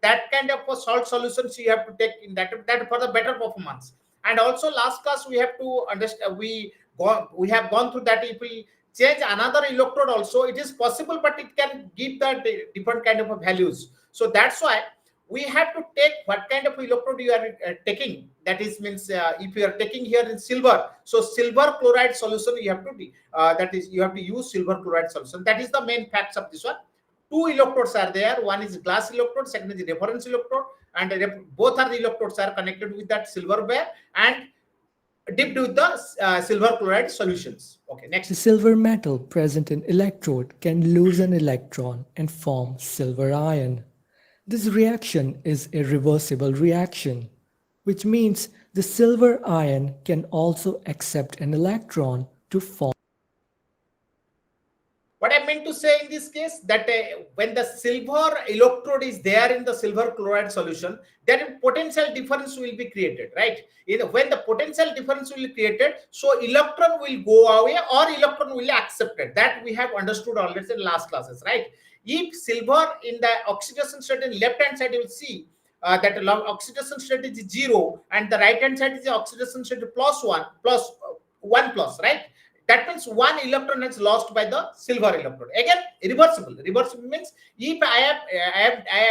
that kind of a salt solutions you have to take in that for the better performance. And also last class we have to understand, we have gone through that if we change another electrode also, it is possible, but it can give the different kind of values. So that's why we have to take what kind of electrode you are taking. That is means if you are taking here in silver, so silver chloride solution you have to be that is you have to use silver chloride solution. That is the main facts of this one. Two electrodes are there. One is glass electrode, second is reference electrode, and both are the electrodes are connected with that silver wire and dipped with the silver chloride solutions. Okay, next. The silver metal present in electrode can lose an electron and form silver ion. This reaction is a reversible reaction, which means the silver ion can also accept an electron to form. What I meant to say in this case, that when the silver electrode is there in the silver chloride solution, then potential difference will be created, right? When the potential difference will be created, so electron will go away or electron will accept it. That we have understood already in last classes, right? If silver in the oxidation state in left hand side, you will see that oxidation state is 0 and the right hand side is the oxidation state plus 1 plus, right? That means one electron is lost by the silver electrode. Again, reversible. Reversible means if I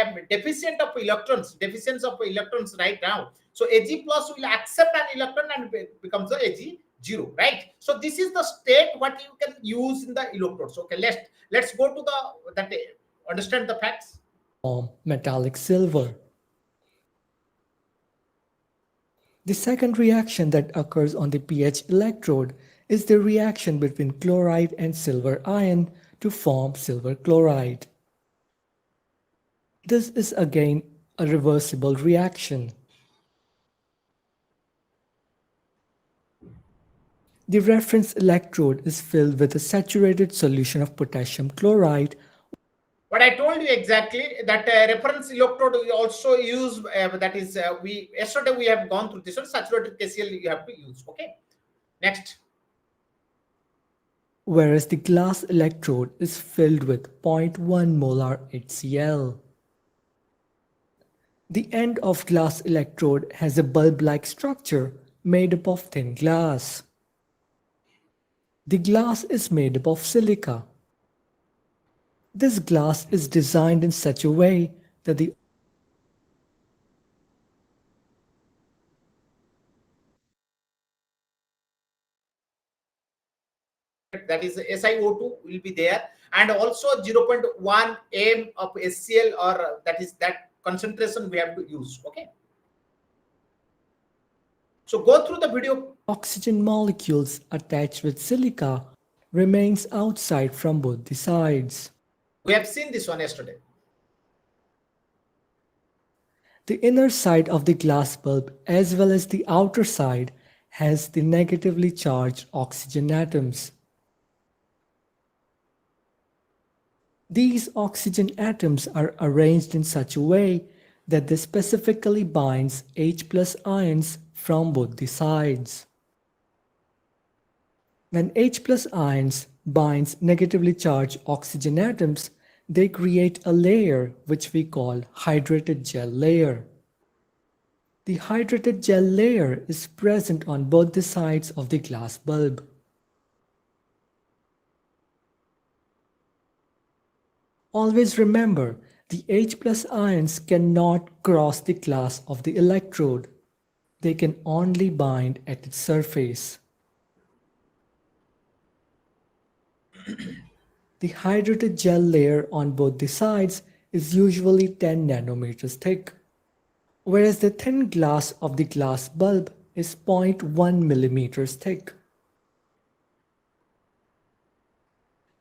am deficient of electrons right now, so Ag plus will accept an electron and becomes the Ag0, right? So this is the state what you can use in the electrodes. Okay, let's go to understand the facts. Form metallic silver. The second reaction that occurs on the pH electrode is the reaction between chloride and silver ion to form silver chloride. This is again a reversible reaction. The reference electrode is filled with a saturated solution of potassium chloride. What I told you exactly, that reference electrode we also use, that is yesterday we have gone through this one, saturated KCl you have to use. Okay, next. Whereas the glass electrode is filled with 0.1 molar HCl. The end of glass electrode has a bulb-like structure made up of thin glass. The glass is made up of silica. This glass is designed in such a way that the that is SiO2 will be there, and also 0.1 m of HCl, or that concentration we have to use. Okay, so go through the video. Oxygen molecules attached with silica remains outside from both the sides. We have seen this one yesterday. The inner side of the glass bulb as well as the outer side has the negatively charged oxygen atoms. These oxygen atoms are arranged in such a way that they specifically binds H+ ions from both the sides. When H+ ions binds negatively charged oxygen atoms, they create a layer which we call hydrated gel layer. The hydrated gel layer is present on both the sides of the glass bulb. Always remember, the H+ ions cannot cross the glass of the electrode. They can only bind at its surface. The hydrated gel layer on both the sides is usually 10 nanometers thick, whereas the thin glass of the glass bulb is 0.1 millimeters thick.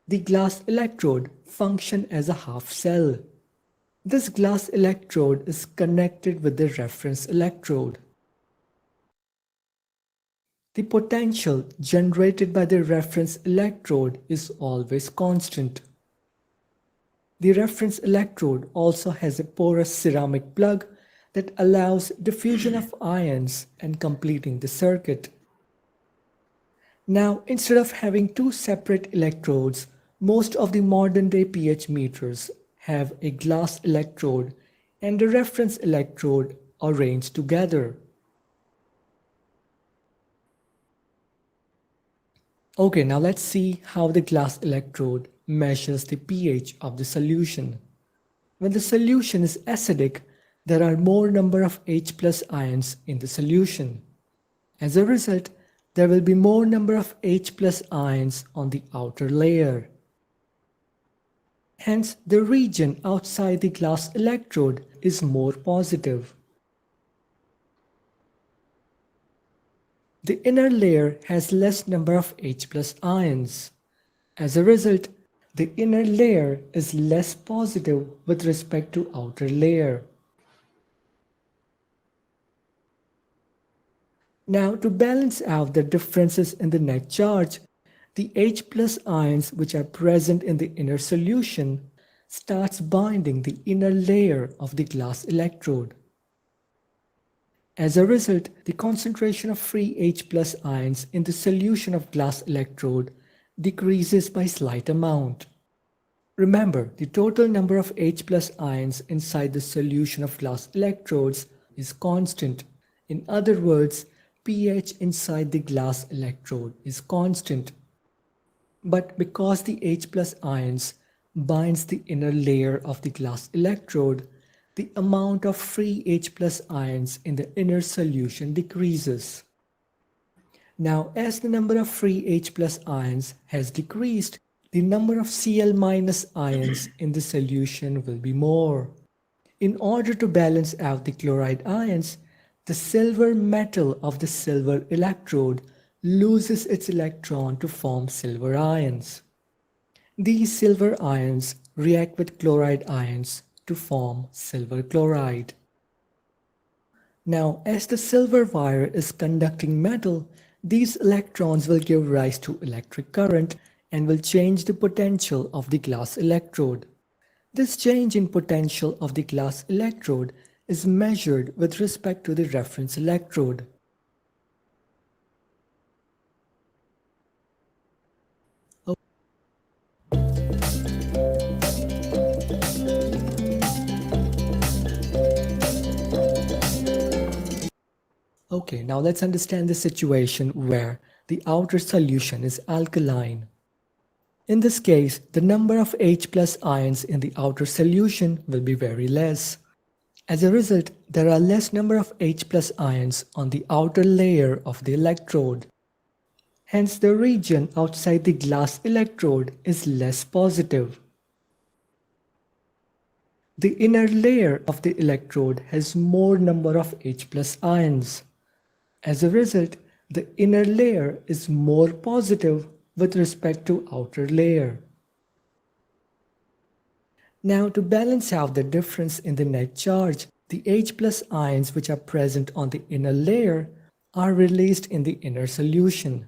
The glass electrode functions as a half cell. This glass electrode is connected with the reference electrode. The potential generated by the reference electrode is always constant. The reference electrode also has a porous ceramic plug that allows diffusion of ions and completing the circuit. Now, instead of having two separate electrodes, most of the modern day pH meters have a glass electrode and the reference electrode arranged together. Okay, now let's see how the glass electrode measures the pH of the solution. When the solution is acidic, there are more number of H plus ions in the solution. As a result, there will be more number of H plus ions on the outer layer. Hence, the region outside the glass electrode is more positive. The inner layer has less number of H plus ions. As a result, the inner layer is less positive with respect to outer layer. Now, to balance out the differences in the net charge, the H plus ions which are present in the inner solution starts binding the inner layer of the glass electrode. As a result, the concentration of free H plus ions in the solution of glass electrode decreases by slight amount. Remember, the total number of H plus ions inside the solution of glass electrodes is constant. In other words, pH inside the glass electrode is constant. But because the H plus ions binds the inner layer of the glass electrode, the amount of free H plus ions in the inner solution decreases. Now, as the number of free H plus ions has decreased, the number of Cl minus ions in the solution will be more. In order to balance out the chloride ions, the silver metal of the silver electrode loses its electron to form silver ions. These silver ions react with chloride ions to form silver chloride. Now, as the silver wire is conducting metal, these electrons will give rise to electric current and will change the potential of the glass electrode. This change in potential of the glass electrode is measured with respect to the reference electrode. Okay, now let's understand the situation where the outer solution is alkaline. In this case, the number of H plus ions in the outer solution will be very less. As a result, there are less number of H plus ions on the outer layer of the electrode. Hence, the region outside the glass electrode is less positive. The inner layer of the electrode has more number of H plus ions. As a result, the inner layer is more positive with respect to outer layer. Now, to balance out the difference in the net charge, the H plus ions which are present on the inner layer are released in the inner solution.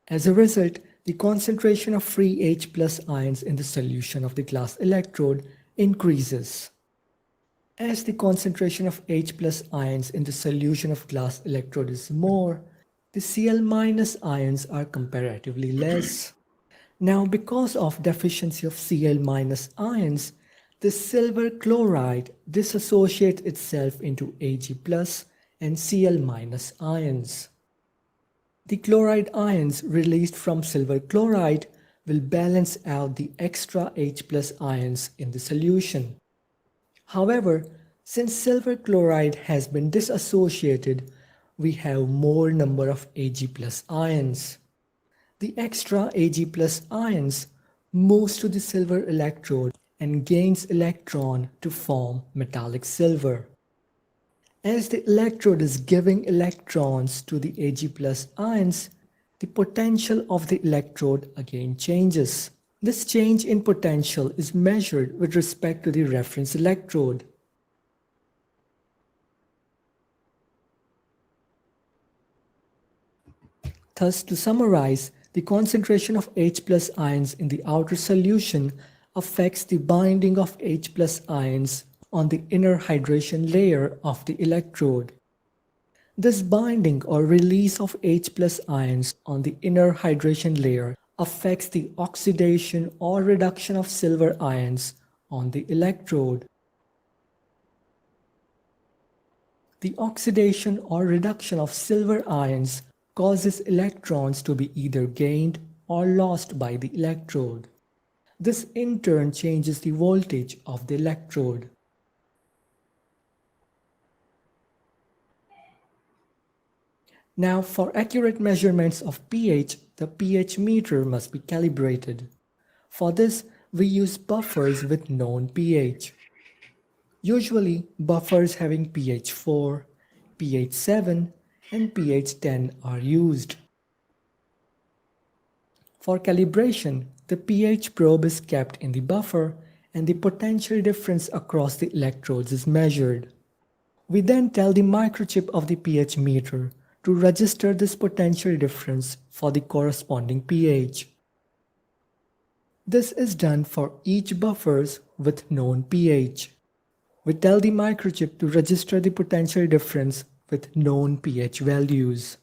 As a result, the concentration of free H plus ions in the solution of the glass electrode increases. As the concentration of H plus ions in the solution of glass electrode is more, the Cl minus ions are comparatively less. Now, because of deficiency of Cl minus ions, the silver chloride dissociates itself into Ag plus and Cl minus ions. The chloride ions released from silver chloride will balance out the extra H plus ions in the solution. However, since silver chloride has been disassociated, we have more number of Ag plus ions. The extra Ag plus ions moves to the silver electrode and gains electron to form metallic silver. As the electrode is giving electrons to the Ag plus ions, the potential of the electrode again changes. This change in potential is measured with respect to the reference electrode. Thus, to summarize, the concentration of H plus ions in the outer solution affects the binding of H plus ions on the inner hydration layer of the electrode. This binding or release of H plus ions on the inner hydration layer affects the oxidation or reduction of silver ions on the electrode. The oxidation or reduction of silver ions causes electrons to be either gained or lost by the electrode. This in turn changes the voltage of the electrode. Now, for accurate measurements of pH, the pH meter must be calibrated. For this, we use buffers with known pH. Usually, buffers having pH 4, pH 7, and pH 10 are used. For calibration, the pH probe is kept in the buffer and the potential difference across the electrodes is measured. We then tell the microchip of the pH meter to register this potential difference for the corresponding pH. This is done for each buffers with known pH. We tell the microchip to register the potential difference with known pH values.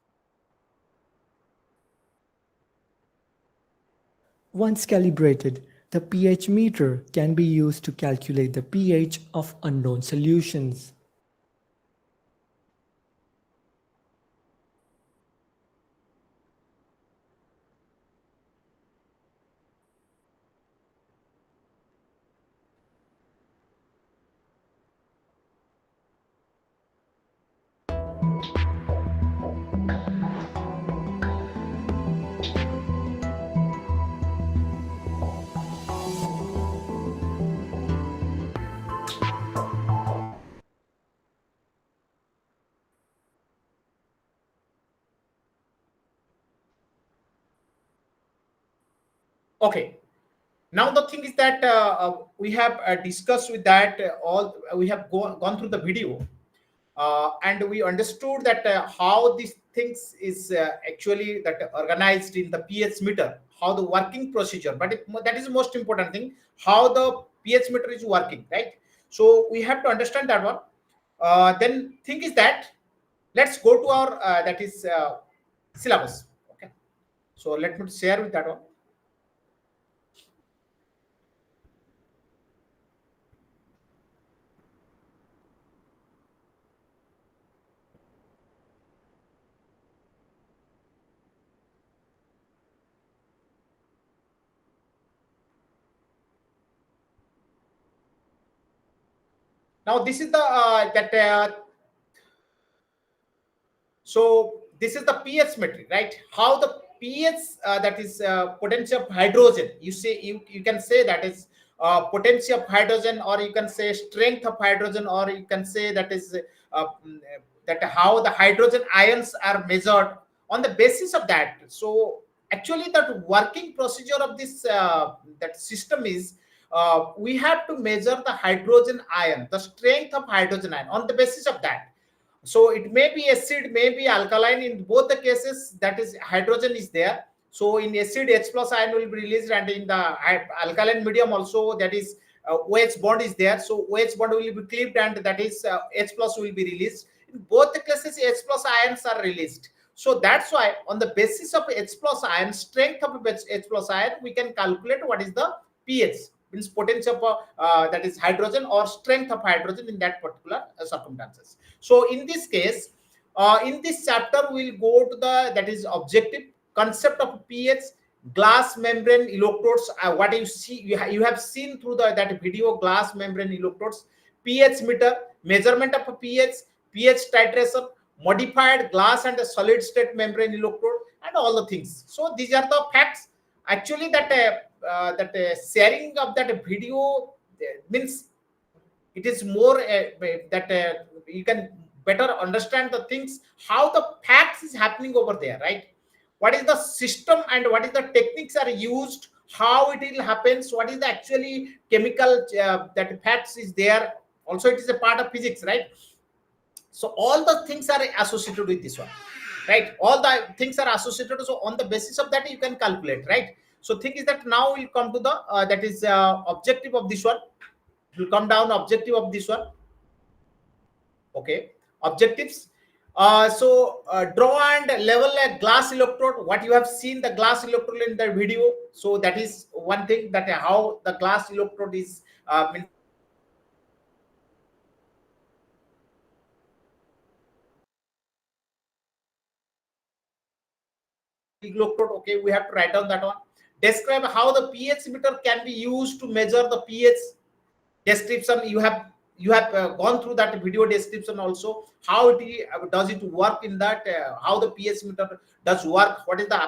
Once calibrated, the pH meter can be used to calculate the pH of unknown solutions. Okay. Now the thing is that we have discussed with that all we have gone through the video, and we understood that how these things is actually that organized in the pH meter, how the working procedure. But that is the most important thing, how the pH meter is working, right? So we have to understand that one. Then thing is that let's go to our that is syllabus. Okay. So let me share with that one. Now this is the that so this is the pH metric, right? How the pH that is potential of hydrogen. You say you can say that is potential of hydrogen, or you can say strength of hydrogen, or you can say that is that how the hydrogen ions are measured on the basis of that. So actually, that working procedure of this that system is we have to measure the hydrogen ion, the strength of hydrogen ion on the basis of that. So it may be acid, may be alkaline. In both the cases, that is hydrogen is there. So in acid, H plus ion will be released, and in the alkaline medium also, that is OH bond is there. So OH bond will be clipped, and that is H plus will be released. In both the cases, H plus ions are released. So that's why on the basis of H plus ion, strength of H plus ion, we can calculate what is the pH, means potential of that is hydrogen, or strength of hydrogen in that particular circumstances. So in this case, in this chapter, we'll go to the that is objective concept of pH, glass membrane electrodes. What you see, you have seen through that video, glass membrane electrodes, pH meter, measurement of pH, pH titration, modified glass and solid state membrane electrode, and all the things. So these are the facts. Actually, that sharing of that video means it is more that you can better understand the things, how the facts is happening over there, right? What is the system and what is the techniques are used, how it will happens, what is the actually chemical that facts is there. Also, it is a part of physics, right? So all the things are associated with this one, right? All the things are associated. So on the basis of that, you can calculate, right? So thing is that now we'll come to the that is objective of this one. Will come down objective of this one. Okay, objectives. Draw and level a glass electrode. What you have seen the glass electrode in the video. So that is one thing, that how the glass electrode is. Means, so in this case, what you have seen the glass electrode in the video. So that is one thing, that how the glass electrode is. Means, so in this case, what you have seen the glass electrode in the video. So that is one thing, that how the glass electrode is. Means, so in this case, what you have seen the glass electrode in the video. So that is one thing, that how the glass electrode is. Means, so in this case, what you have seen the glass electrode in the video. So that is one thing, that how the glass electrode is. electrode. Okay, we have to write down that one. Describe how the pH meter can be used to measure the pH. Description, you have gone through that video description also, how does it work in that, how the pH meter does work, what is the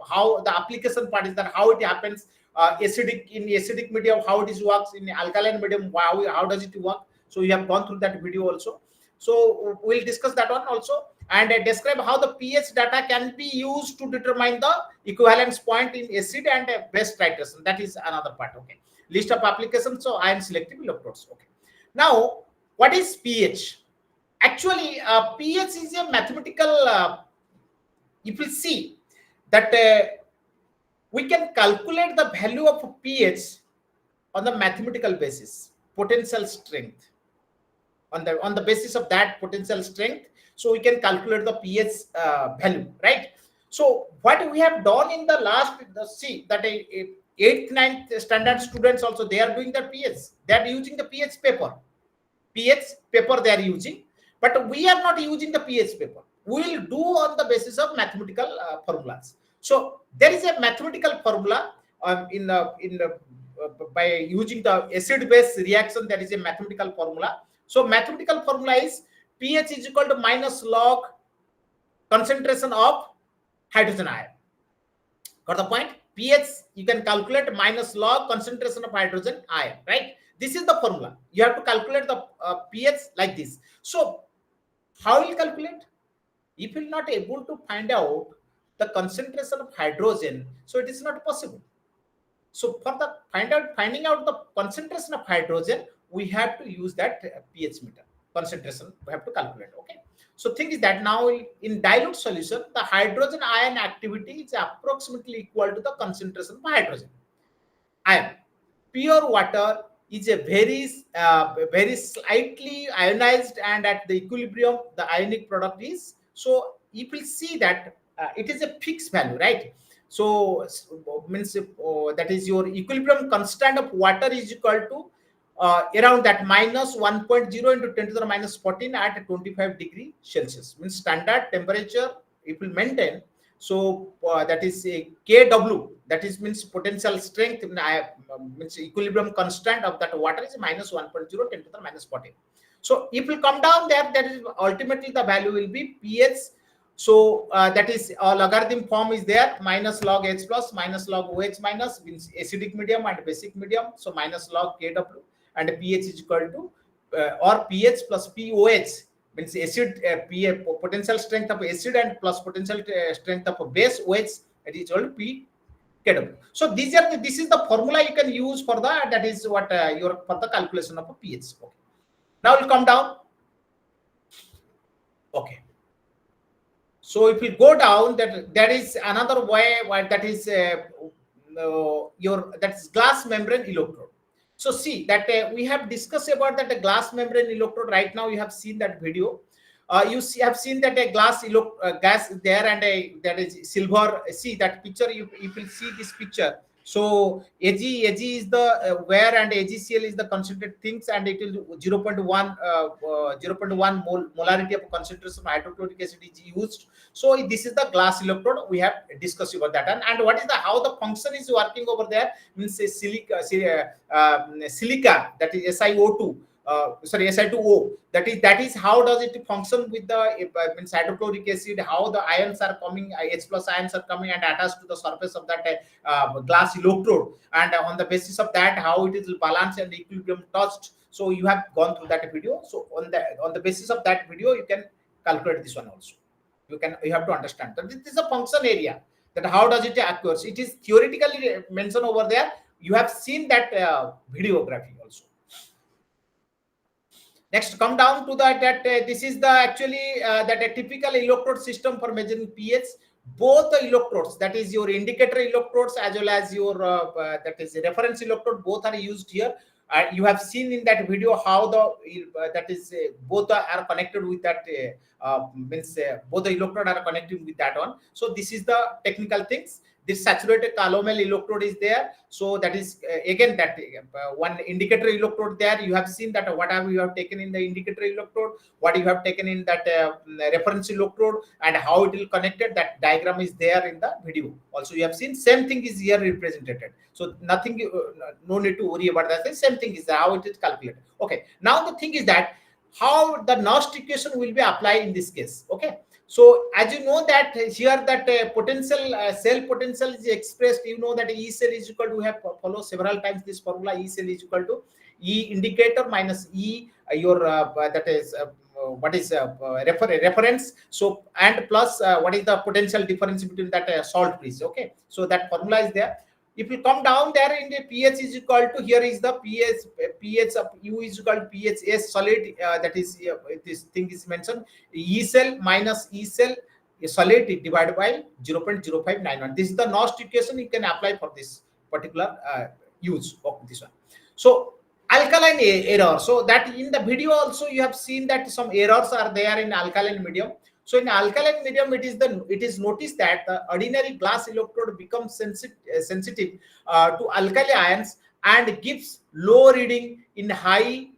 how the application part is, that how it happens, acidic medium, how it is works in alkaline medium, how does it work. So you have gone through that video also, so we'll discuss that one also. And describe how the pH data can be used to determine the equivalence point in acid and base titration. That is another part. Okay, list of applications, so ion selective electrodes. Okay, now what is pH? Actually, pH is a mathematical, if you see that we can calculate the value of pH on the mathematical basis, potential strength. On the basis of that potential strength, so we can calculate the pH value, right? So what we have done in the last, see that 8th 9th standard students also, they are doing the pH, they are using the pH paper they are using, but we are not using the pH paper. We will do on the basis of mathematical formulas. So there is a mathematical formula by using the acid base reaction, there is a mathematical formula. So mathematical formula is pH is equal to minus log concentration of hydrogen ion. Got the point? pH you can calculate minus log concentration of hydrogen ion, right? This is the formula. You have to calculate the pH like this. So how will you calculate? If you are not able to find out the concentration of hydrogen, so it is not possible. So for the finding out the concentration of hydrogen, we have to use that pH meter concentration. We have to calculate. Okay. So thing is that now in dilute solution, the hydrogen ion activity is approximately equal to the concentration of hydrogen ion. Pure water is a very slightly ionized, and at the equilibrium, the ionic product is. So you will see that it is a fixed value, right? So means that is your equilibrium constant of water is equal to around that minus 1.0 into 10 to the minus 14 at 25 degree Celsius. Means standard temperature it will maintain. So that is a kW, that is means potential strength, means equilibrium constant of that water is minus 1.0 10 to the minus 14. So if you come down there, that is ultimately the value will be pH. So that is logarithm form is there, minus log H plus minus log OH minus, means acidic medium and basic medium. So minus log Kw, and pH is equal to or pH plus POH, means acid potential strength of acid and plus potential strength of base OH, it is equal to P Kw. So this is the formula you can use for the, that is what your for the calculation of a pH. Okay. Now we'll come down. Okay. So if you go down, that is another way, that is that's glass membrane electrode. So see that we have discussed about that the glass membrane electrode. Right now you have seen that video. You have seen that a glass gas is there, and that is silver. See that picture. You will see this picture. So Ag is the where, and AgCl is the concentrated things, and it will 0.1 molarity of concentration of hydrochloric acid is used. So this is the glass electrode. We have discussed about that, and what is the how the function is working over there, means silica, that is SiO2. Si2O, that is how does it function with the means hydrochloric acid, how the ions are coming, H plus ions are coming and attached to the surface of that glass electrode, and on the basis of that how it is balanced and equilibrium touched. So you have gone through that video. So on the basis of that video you can calculate this one also. You have to understand that this is a function area, that how does it occurs. It is theoretically mentioned over there. You have seen that videography also. Next, come down to that this is the actually that a typical electrode system for measuring pH. Both the electrodes, that is your indicator electrodes as well as your that is reference electrode, both are used here. You have seen in that video how the that is both are connected with that means both the electrode are connected with that one. So this is the technical things. This saturated calomel electrode is there. So that is again that one indicator electrode there. You have seen that whatever you have taken in the indicator electrode, what you have taken in that reference electrode, and how it will connected. That diagram is there in the video. Also, you have seen same thing is here represented. So nothing, no need to worry about that. The same thing is how it is calculated. Okay. Now the thing is that how the Nast equation will be applied in this case. Okay. So as you know that here that potential cell potential is expressed, you know that E cell is equal to, we have follow several times this formula. E cell is equal to E indicator minus E your that is what is reference. So and plus what is the potential difference between that salt freeze. Okay, so that formula is there. If you come down there in the pH is equal to, here is the pH of U is equal to pH S solid, that is this thing is mentioned, E cell minus E cell solid divided by 0.0591. This is the Nast equation you can apply for this particular use of this one. So alkaline error, so that in the video also you have seen that some errors are there in alkaline medium. So in alkaline medium, it is noticed that the ordinary glass electrode becomes sensitive to alkali ions and gives low reading in high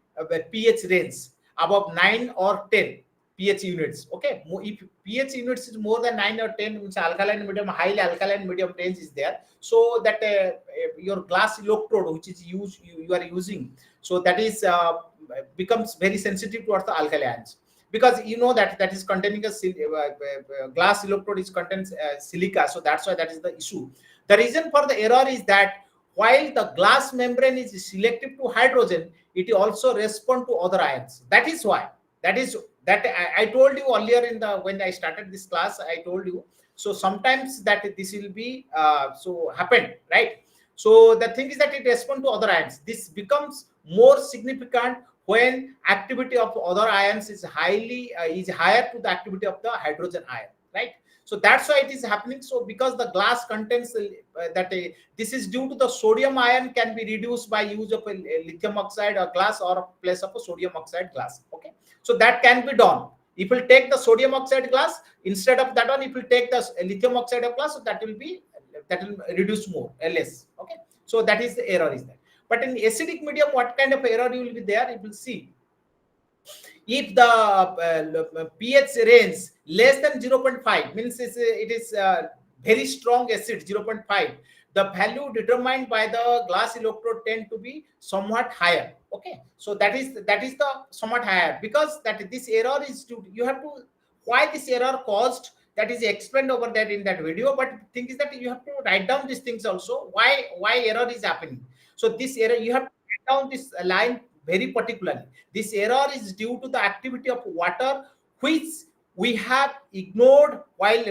pH range above 9 or 10 pH units. Okay, if pH units is more than 9 or 10, means alkaline medium, highly alkaline medium range is there. So that your glass electrode which is you are using, so that is becomes very sensitive towards the alkali ions, because you know that is containing a glass electrode is contains silica. So that's why that is the issue. The reason for the error is that while the glass membrane is selective to hydrogen, it also respond to other ions. That is why, that I told you earlier in the, when I started this class, I told you. So sometimes that this will be so happen, right? So the thing is that it respond to other ions. This becomes more significant when activity of other ions is higher to the activity of the hydrogen ion, right? So that's why it is happening. So because the glass contains this is due to the sodium ion can be reduced by use of a lithium oxide or glass or place of a sodium oxide glass. Okay, so that can be done. If you take the sodium oxide glass, instead of that one, if you take the lithium oxide of glass, so that will reduce more or less. Okay, so that is the error is there. But in acidic medium, what kind of error you will be there? You will see if the pH range less than 0.5, means it is very strong acid 0.5, the value determined by the glass electrode tend to be somewhat higher. Okay, so that is the somewhat higher, because that this error is you have to, why this error caused, that is explained over there in that video. But the thing is that you have to write down these things also, why error is happening. So this error, you have to write down this line very particularly. This error is due to the activity of water, which we have ignored while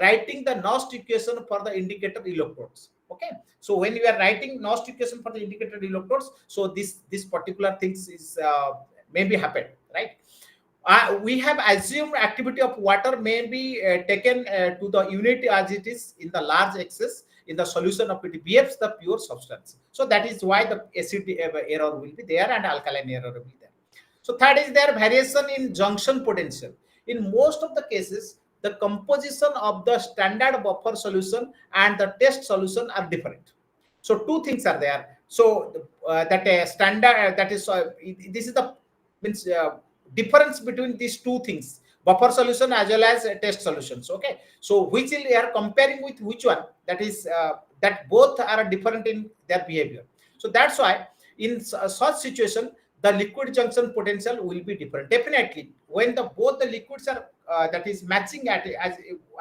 writing the Nast equation for the indicator electrodes. Okay, so when you are writing Nast equation for the indicator electrodes, so this particular things is maybe happen, right? We have assumed activity of water may be taken to the unit as it is in the large excess in the solution of it behaves the pure substance. So that is why the acid error will be there and alkaline error will be there. So third is there variation in junction potential. In most of the cases, the composition of the standard buffer solution and the test solution are different. So two things are there. So that standard that is this is the means difference between these two things, buffer solution as well as test solutions. Okay, so which we are comparing with which one, that is that both are different in their behavior. So that's why in such situation the liquid junction potential will be different. Definitely when the both the liquids are that is matching at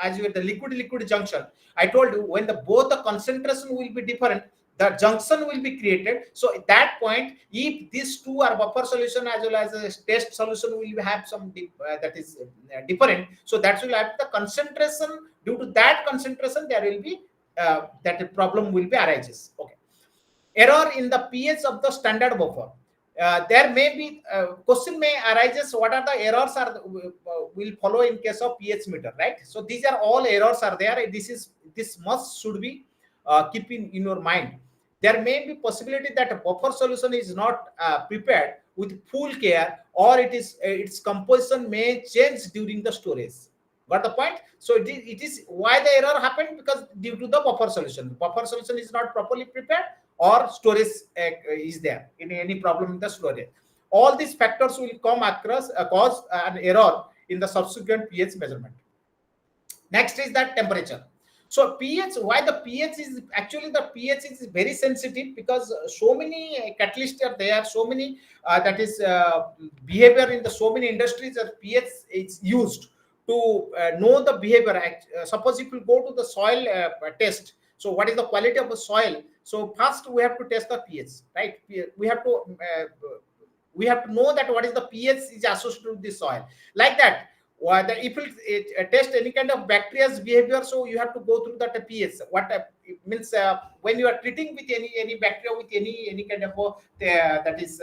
as you the liquid junction, I told you when the both the concentration will be different, the junction will be created. So at that point, if these two are buffer solution as well as a test solution will have some that is different, so that will have the concentration. Due to that concentration, there will be that problem will be arises. Okay, error in the pH of the standard buffer. There may be question may arises what are the errors are will follow in case of pH meter, right? So these are all errors are there. This must should be keep in your mind. There may be possibility that a buffer solution is not prepared with full care, or its composition may change during the storage. Got the point? So it is why the error happened, because due to the buffer solution. Buffer solution is not properly prepared, or storage is there any problem in the storage. All these factors will come across cause an error in the subsequent pH measurement. Next is that temperature. So pH, why the pH is actually, the pH is very sensitive, because so many catalysts are there, so many that is behavior in the so many industries that pH is used to know the behavior. Suppose if you go to the soil test, so what is the quality of the soil? So first we have to test the pH, right? We have to know that what is the pH is associated with the soil, like that. If it test any kind of bacteria's behavior, so you have to go through that pH. What it means, when you are treating with any bacteria with any kind of that is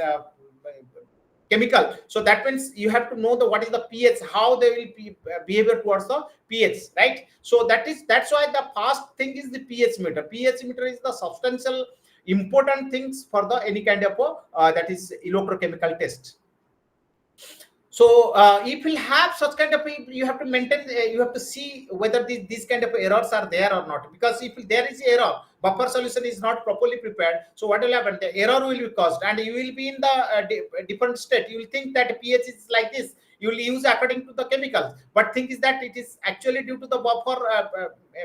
chemical, so that means you have to know the what is the pH, how they will be behavior towards the pH, right? So that's why the first thing is the pH meter. pH meter is the substantial important things for the any kind of that is electrochemical test. So if you have such kind of, you have to maintain, you have to see whether these kind of errors are there or not. Because if there is error, buffer solution is not properly prepared, so what will happen? The error will be caused, and you will be in the different state. You will think that pH is like this. You will use according to the chemicals, but thing is that it is actually due to the buffer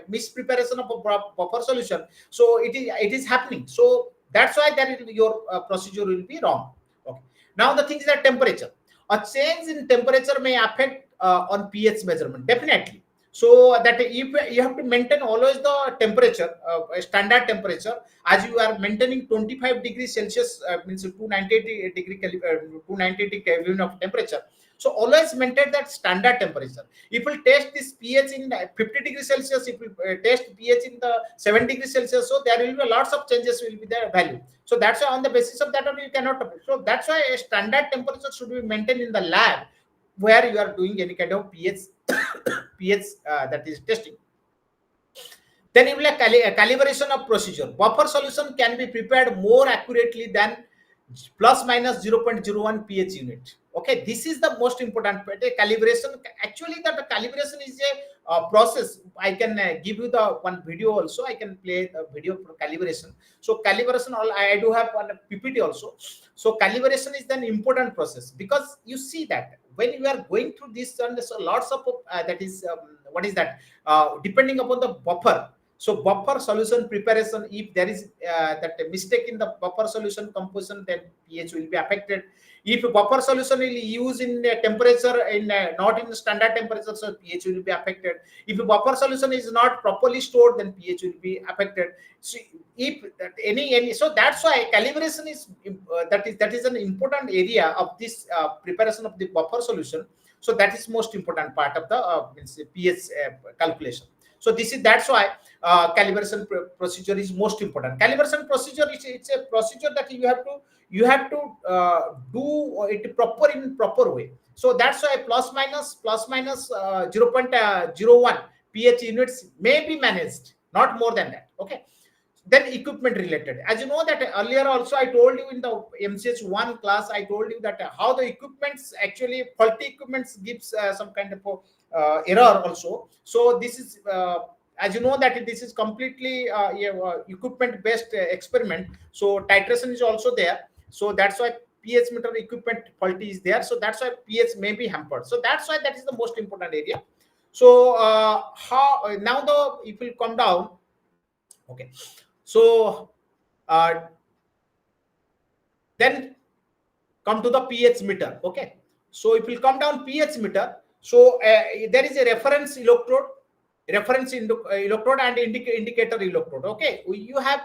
mispreparation of a buffer solution. So it is happening. So that's why your procedure will be wrong. Okay. Now the thing is that temperature. A change in temperature may affect on pH measurement, definitely. So that if you have to maintain always the temperature, standard temperature, as you are maintaining 25 degrees Celsius, means 290 Kelvin of temperature. So always maintain that standard temperature. If we test this pH in 50 degrees Celsius, if we test pH in the 7 degrees Celsius, so there will be lots of changes will be the value. So that's why on the basis of that you cannot. So that's why a standard temperature should be maintained in the lab where you are doing any kind of pH pH that is testing. Then you will have calibration of procedure. Buffer solution can be prepared more accurately than plus minus 0.01 pH unit. Okay, this is the most important part. Calibration, actually that calibration is a process. I can give you the one video also. I can play the video for calibration. So calibration, I do have one PPT also. So calibration is an important process, because you see that when you are going through this, and so lots of that is what is that depending upon the buffer. So buffer solution preparation, if there is that mistake in the buffer solution composition, then pH will be affected. If buffer solution will use in temperature in not in standard temperature, so pH will be affected. If buffer solution is not properly stored, then pH will be affected. So if any so that's why calibration is that is an important area of this preparation of the buffer solution. So that is most important part of the pH calculation. So that's why calibration procedure is most important. Calibration procedure it's a procedure that you have to do it in proper way. So that's why plus minus 0.01 pH units may be managed, not more than that. Okay. Then equipment related, as you know that earlier also I told you in the MCH-1 class, I told you that how the equipments actually faulty equipments gives some kind of error also. So this is as you know that this is completely equipment based experiment. So titration is also there. So that's why pH meter equipment faulty is there. So that's why pH may be hampered. So that's why that is the most important area. So how now it will come down. Okay. So then come to the pH meter. Okay. So it will come down pH meter. So there is a reference electrode and indicator electrode. Okay. You have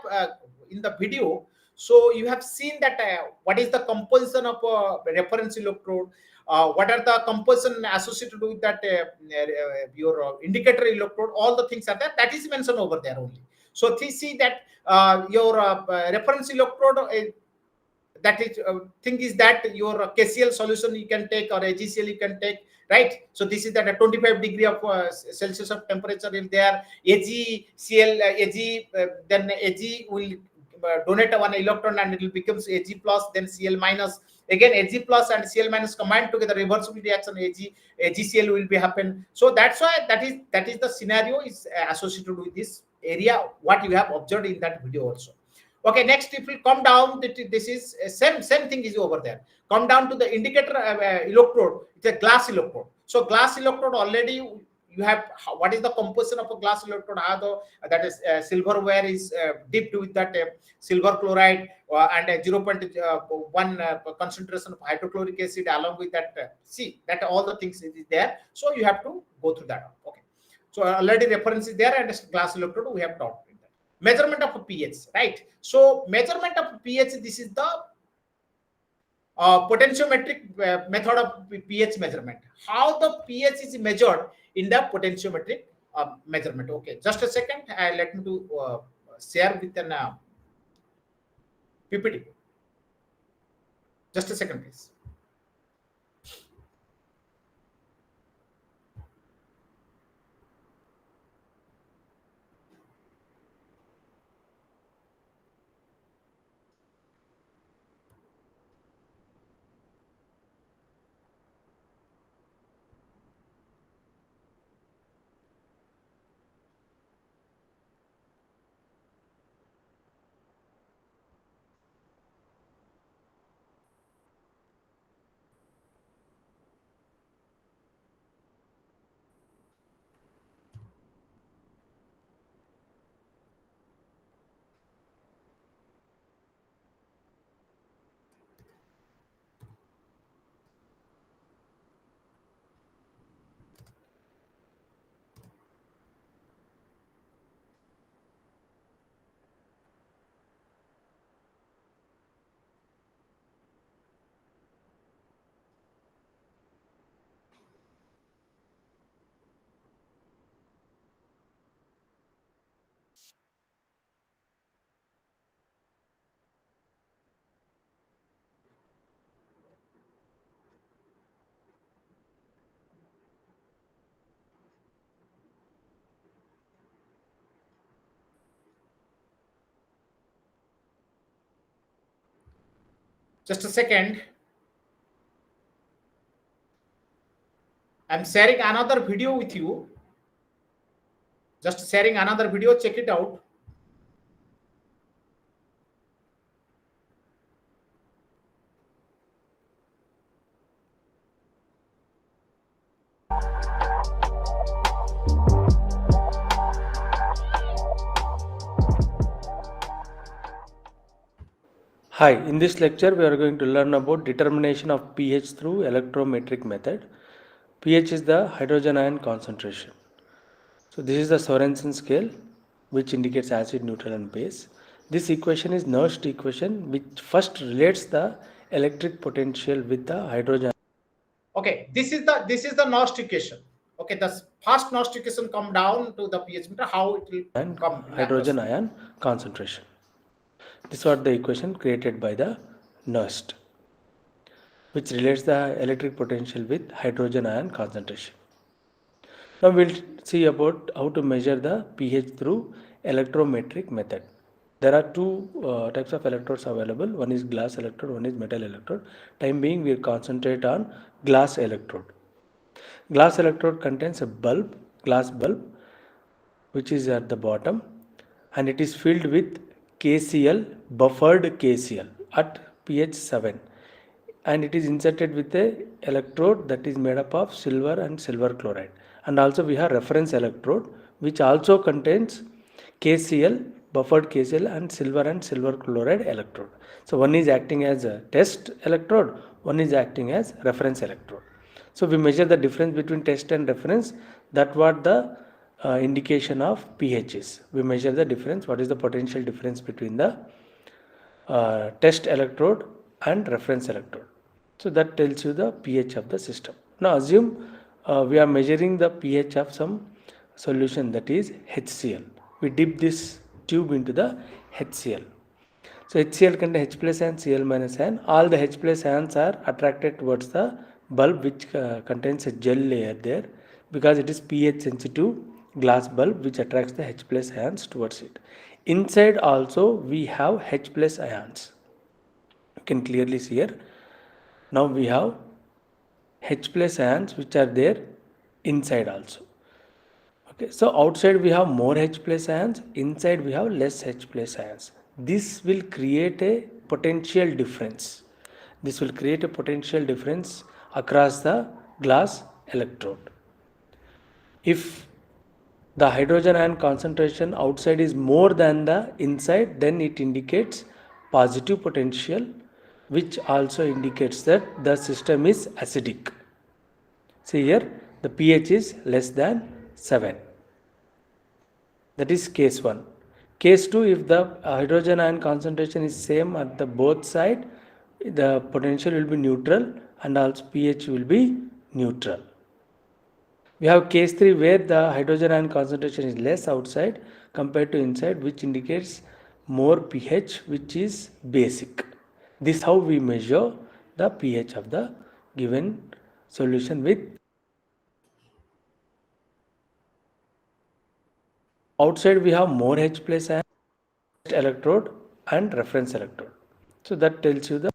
in the video, so you have seen that what is the composition of reference electrode, what are the composition associated with that your indicator electrode, all the things are there. That is mentioned over there only. So see that your reference electrode that is thing is that your KCl solution you can take, or AgCl you can take, right? So this is that a 25 degree of Celsius of temperature in there. AgCl then Ag will donate one electron and it will becomes Ag plus, then Cl minus, again Ag plus and Cl minus combined together, reversible reaction AgCl will be happen. So that's why that is the scenario is associated with this area what you have observed in that video also. Okay, next if we come down, this is same thing is over there. Come down to the indicator electrode. It's a glass electrode. So glass electrode already you have what is the composition of a glass electrode? How the that is silverware is dipped with that silver chloride and a 0.1 concentration of hydrochloric acid along with that. See that all the things is there. So you have to go through that. Okay. So already reference is there and glass electrode we have talked. Measurement of pH, right? So measurement of pH, this is the potentiometric method of pH measurement. How the pH is measured in the potentiometric measurement. Okay, just a second. Let me to share with an PPT. Just a second, please. Just a second. I'm sharing another video with you. Just sharing another video. Check it out. Hi, in this lecture we are going to learn about determination of pH through electrometric method. pH is the hydrogen ion concentration. So this is the Sorensen scale which indicates acid, neutral and base. This equation is Nernst equation which first relates the electric potential with the hydrogen. Okay, this is the Nernst equation. Okay, the first Nernst equation come down to the pH meter, how it will and come hydrogen ion concentration. This was the equation created by the Nernst, which relates the electric potential with hydrogen ion concentration. Now we'll see about how to measure the pH through electrometric method. There are two types of electrodes available. One is glass electrode, one is metal electrode. Time being, we'll concentrate on glass electrode. Glass electrode contains a bulb, glass bulb, which is at the bottom, and it is filled with KCl, buffered KCl at pH 7, and it is inserted with a electrode that is made up of silver and silver chloride. And also we have reference electrode which also contains KCl, buffered KCl and silver chloride electrode. So one is acting as a test electrode, one is acting as reference electrode. So we measure the difference between test and reference. That what the indication of pH is. We measure the difference, what is the potential difference between the test electrode and reference electrode. So that tells you the pH of the system. Now assume we are measuring the pH of some solution, that is HCl. We dip this tube into the HCl. So HCl contains H plus ion, Cl minus ion. All the H plus ions are attracted towards the bulb which contains a gel layer there, because it is pH sensitive glass bulb which attracts the H plus ions towards it. Inside also we have H plus ions. You can clearly see here Now we have H plus ions which are there inside also. Okay, so outside we have more H plus ions, inside we have less H plus ions. This will create a potential difference. This will create a potential difference across the glass electrode. If the hydrogen ion concentration outside is more than the inside, then it indicates positive potential, which also indicates that the system is acidic. See here, the pH is less than 7. That is case 1. Case 2, if the hydrogen ion concentration is same at the both side, the potential will be neutral and also pH will be neutral. We have case 3 where the hydrogen ion concentration is less outside compared to inside, which indicates more pH, which is basic. This is how we measure the pH of the given solution with outside we have more H plus ion electrode and reference electrode. So that tells you the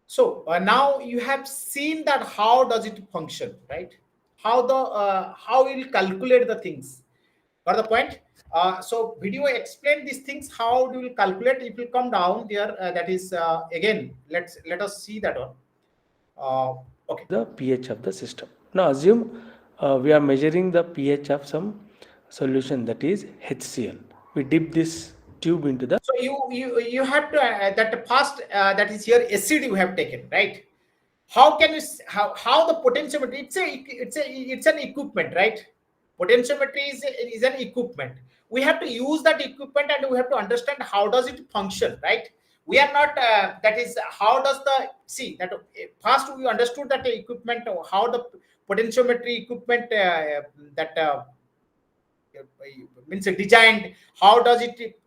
So now you have seen that how does it function, right? How we will calculate the things. Got the point? So video explain these things. How do we calculate? It will come down there. That is again. Let us see that one. Okay. the pH of the system. Now assume we are measuring the pH of some solution, that is HCl. We dip this tube into the So you have to that first that is here acid you have taken, right? How can you how the potentiometer? It's an equipment, right? Potentiometer is an equipment. We have to use that equipment and we have to understand how does it function, right? We are not that is how does the see that first we understood that the equipment, how the potentiometry equipment that means designed, how does it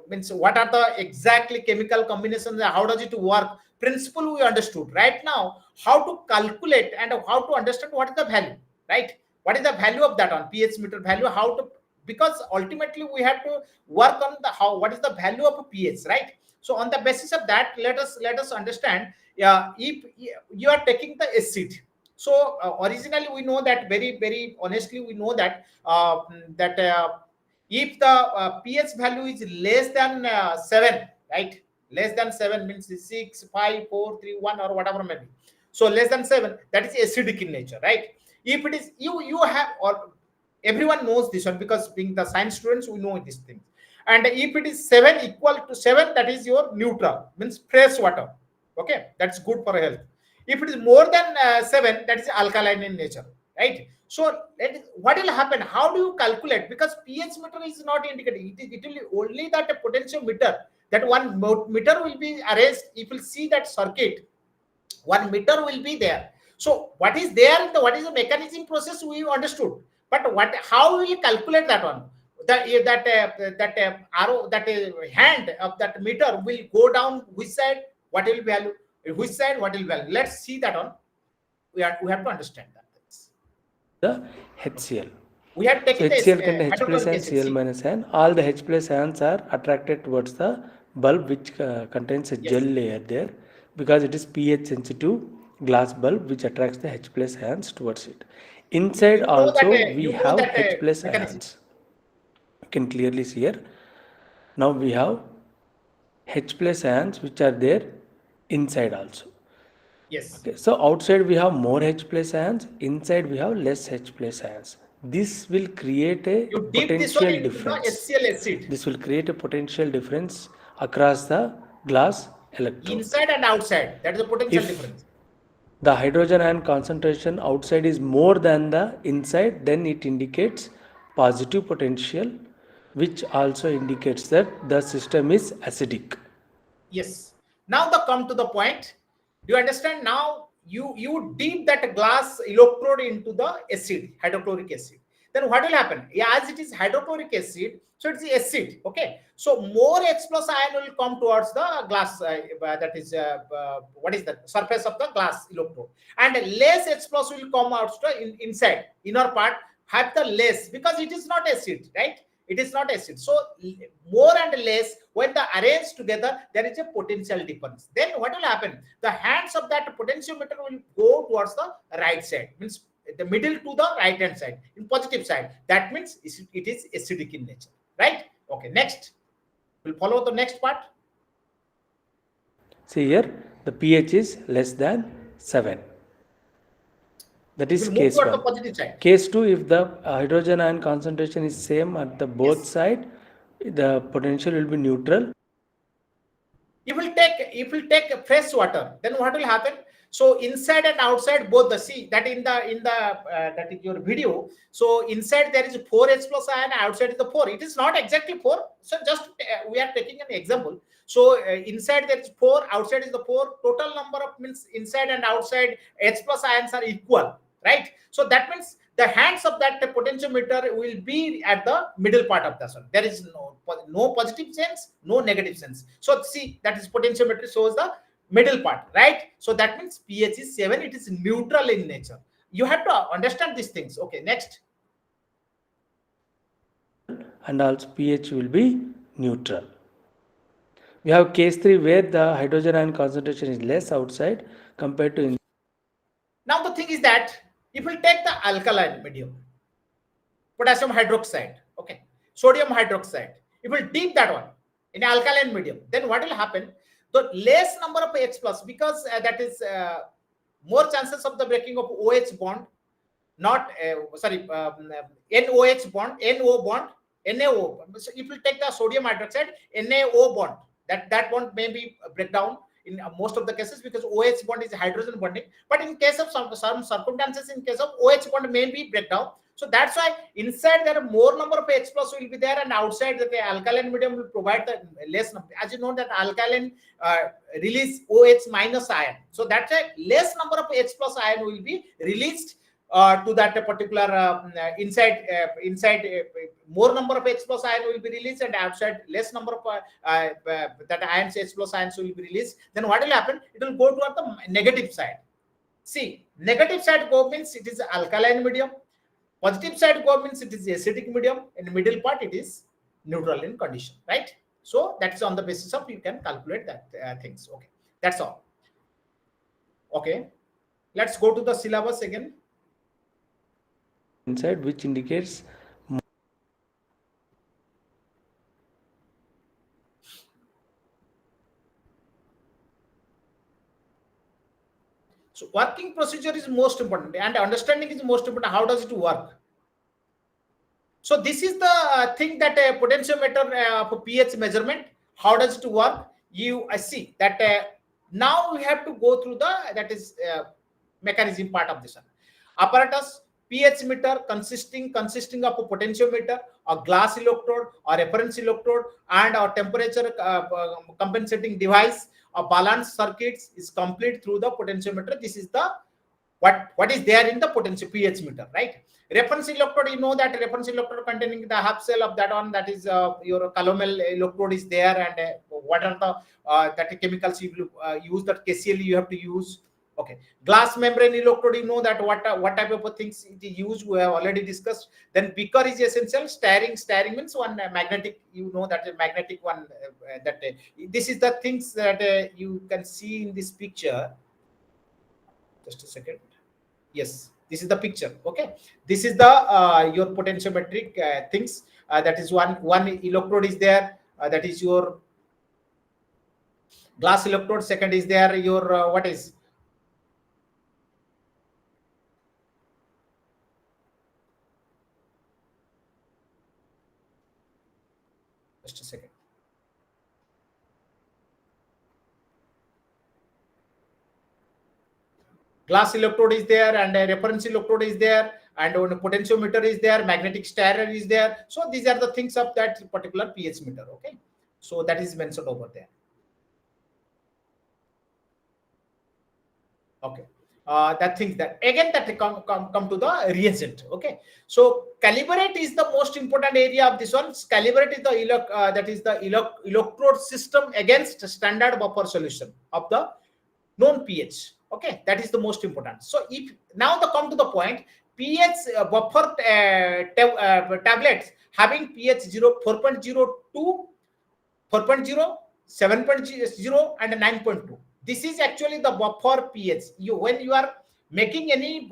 means what are the exactly chemical combinations, how does it work, principle we understood. Right now how to calculate and how to understand what is the value, right? What is the value of that on pH meter value, how to, because ultimately we have to work on the how, what is the value of a pH, right? So on the basis of that, let us understand. If you are taking the acid, so originally we know that very honestly we know that if the pH value is less than 7, right? Less than 7 means 6, 5, 4, 3, 1 or whatever maybe. So less than 7, that is acidic in nature, right? If it is you have, or everyone knows this one because being the science students we know this thing. And if it is 7 equal to 7, that is your neutral, means fresh water. Okay, that's good for health. If it is more than 7, that is alkaline in nature, right? So what will happen? How do you calculate? Because pH meter is not indicated. It will only that a potentiometer, that one meter will be arranged. If you see that circuit, 1 meter will be there. So what is there? What is the mechanism process we understood? But how will you calculate that one? That arrow, that hand of that meter will go down which side? What will value? Which side? What will value? Let's see that one. We have to understand that. the HCl. We have So taken this HCl contains H plus hydrochloric and acid. Cl See, minus ion. All the H plus ions are attracted towards the bulb, which contains a gel yes. layer there, because it is pH sensitive glass bulb which attracts the H plus ions towards it. Inside also we have H plus mechanism. ions. You can clearly see here. Now we have H plus ions which are there inside also. Yes. Okay, so outside we have more H plus ions, inside we have less H plus ions. This will create a You dip this one potential into the difference. HCl acid This will create a potential difference across the glass electrode. inside and outside. That is the potential If difference. the hydrogen ion concentration outside is more than the inside, then it indicates positive potential, which also indicates that the system is acidic. Yes. Now the come to the point. Do you understand? Now you dip that glass electrode into the acid, hydrochloric acid. Then what will happen? Yeah, as it is hydrochloric acid, so it's acid. Okay. So more H plus ion will come towards the glass. That is what is the surface of the glass electrode, and less H plus will come out to inside inner part. Have the less because it is not acid, right? It is not acid. So more and less, when the arranged together, there is a potential difference. Then what will happen? The hands of that potentiometer will go towards the right side, means the middle to the right hand side, in positive side. That means it is acidic in nature, right? Okay, next. We'll follow the next part. See here, the pH is less than 7. That is We'll move case towards the 1. positive side. Case 2, if the hydrogen ion concentration is same at the both Yes. side, the potential will be neutral. If we take fresh water, then what will happen? So inside and outside both the sea, that in the that is your video. So inside there is 4H plus ion, outside is the 4. It is not exactly 4. So just we are taking an example. So inside there is 4, outside is the 4. Total number of, means inside and outside H plus ions are equal, right? So that means the hands of that potentiometer will be at the middle part of the sun. There is no positive sense, no negative sense. So see, that is potentiometer shows the middle part, right? So that means pH is 7. It is neutral in nature. You have to understand these things. Okay, next. And also pH will be neutral. We have case 3 where the hydrogen ion concentration is less outside compared to. Now the thing is that if we take the alkaline medium, potassium hydroxide, okay, sodium hydroxide, if we dip that one in alkaline medium, then what will happen? The less number of H plus, because that is more chances of the breaking of OH bond, not NOH bond, NO bond, NaO. So if you take the sodium hydroxide, NaO bond, that bond may be breakdown in most of the cases, because OH bond is hydrogen bonding. But in case of some circumstances, in case of OH bond may be breakdown. So that's why inside there are more number of H plus will be there, and outside the alkaline medium will provide the less number. As you know that alkaline release OH minus ion. So that's a less number of H plus ion will be released to that particular inside more number of H plus ion will be released, and outside less number of that ions, H plus ions will be released. Then what will happen? It will go toward the negative side. See, negative side go means it is alkaline medium. Positive side go means it is acidic medium. In the middle part it is neutral in condition, right? So that is on the basis of you can calculate that things. Okay, that's all. Okay, let's go to the syllabus again. Inside, which indicates so working procedure is most important, and understanding is most important. How does it work? So this is the thing that a potentiometer for pH measurement. How does it work? I see that now we have to go through the mechanism part of this apparatus. pH meter consisting of a potentiometer, a glass electrode, or reference electrode, and our temperature compensating device. A balance circuits is complete through the potentiometer. This is the what is there in the potential pH meter, right? Reference electrode, you know that reference electrode containing the half cell of that one, that is your calomel electrode is there, and what are the that chemicals you use, that KCl you have to use. Okay, glass membrane electrode, you know that what type of things it is used, we have already discussed. Then beaker is essential. Staring means one magnetic, you know that magnetic one, this is the things that you can see in this picture. Just a second. Yes, this is the picture. Okay, this is the your potentiometric things. That is one electrode is there. That is your glass electrode. Second is there your what is just a second. Glass electrode is there, and a reference electrode is there, and a potentiometer is there, magnetic stirrer is there. So these are the things of that particular pH meter. Okay, so that is mentioned over there. Okay, that things that again that come to the reagent. Okay, so calibrate is the most important area of this one. Calibrate is the electrode system against standard buffer solution of the known pH. Okay, that is the most important. So if now come to the point, pH buffer tablets having pH 4.02, 4.0, 7.0 and 9.2. This is actually the buffer pH. When you are making any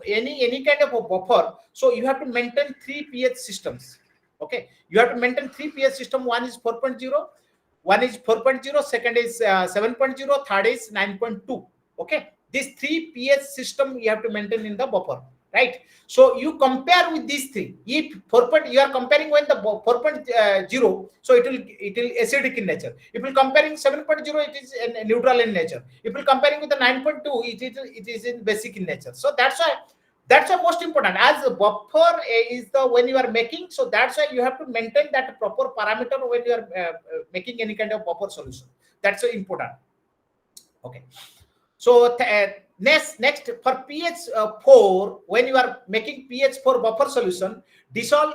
kind of a buffer, so you have to maintain 3 pH systems. Okay, you have to maintain 3 pH system. One is 4.0, one is 4.0, second is 7.0, third is 9.2. Okay, these 3 pH system you have to maintain in the buffer, right? So you compare with these three. If 4. You are comparing when the 4.0, so it will acidic in nature. If you comparing 7.0, it is neutral in nature. If you comparing with the 9.2, it is in basic in nature. So that's why most important, as a buffer is the when you are making. So that's why you have to maintain that proper parameter when you are making any kind of buffer solution. That's so important. Okay. So next for pH 4, when you are making pH 4 buffer solution, dissolve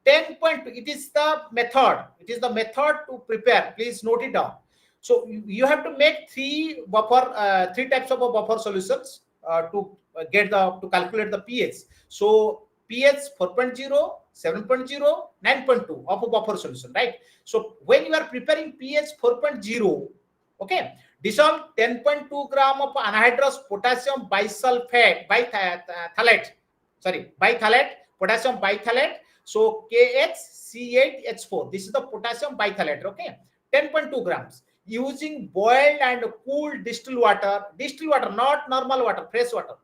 10.2. It is the method. It is the method to prepare. Please note it down. So you have to make three types of buffer solutions to calculate the pH. So pH 4.0, 7.0, 9.2 of a buffer solution, right? So when you are preparing pH 4.0, okay, dissolve 10.2 gram of anhydrous potassium bisulfate bithalate, potassium bithalate. So KHC8H4. This is the potassium bithalate. Okay, 10.2 grams using boiled and cooled distilled water, not normal water, fresh water,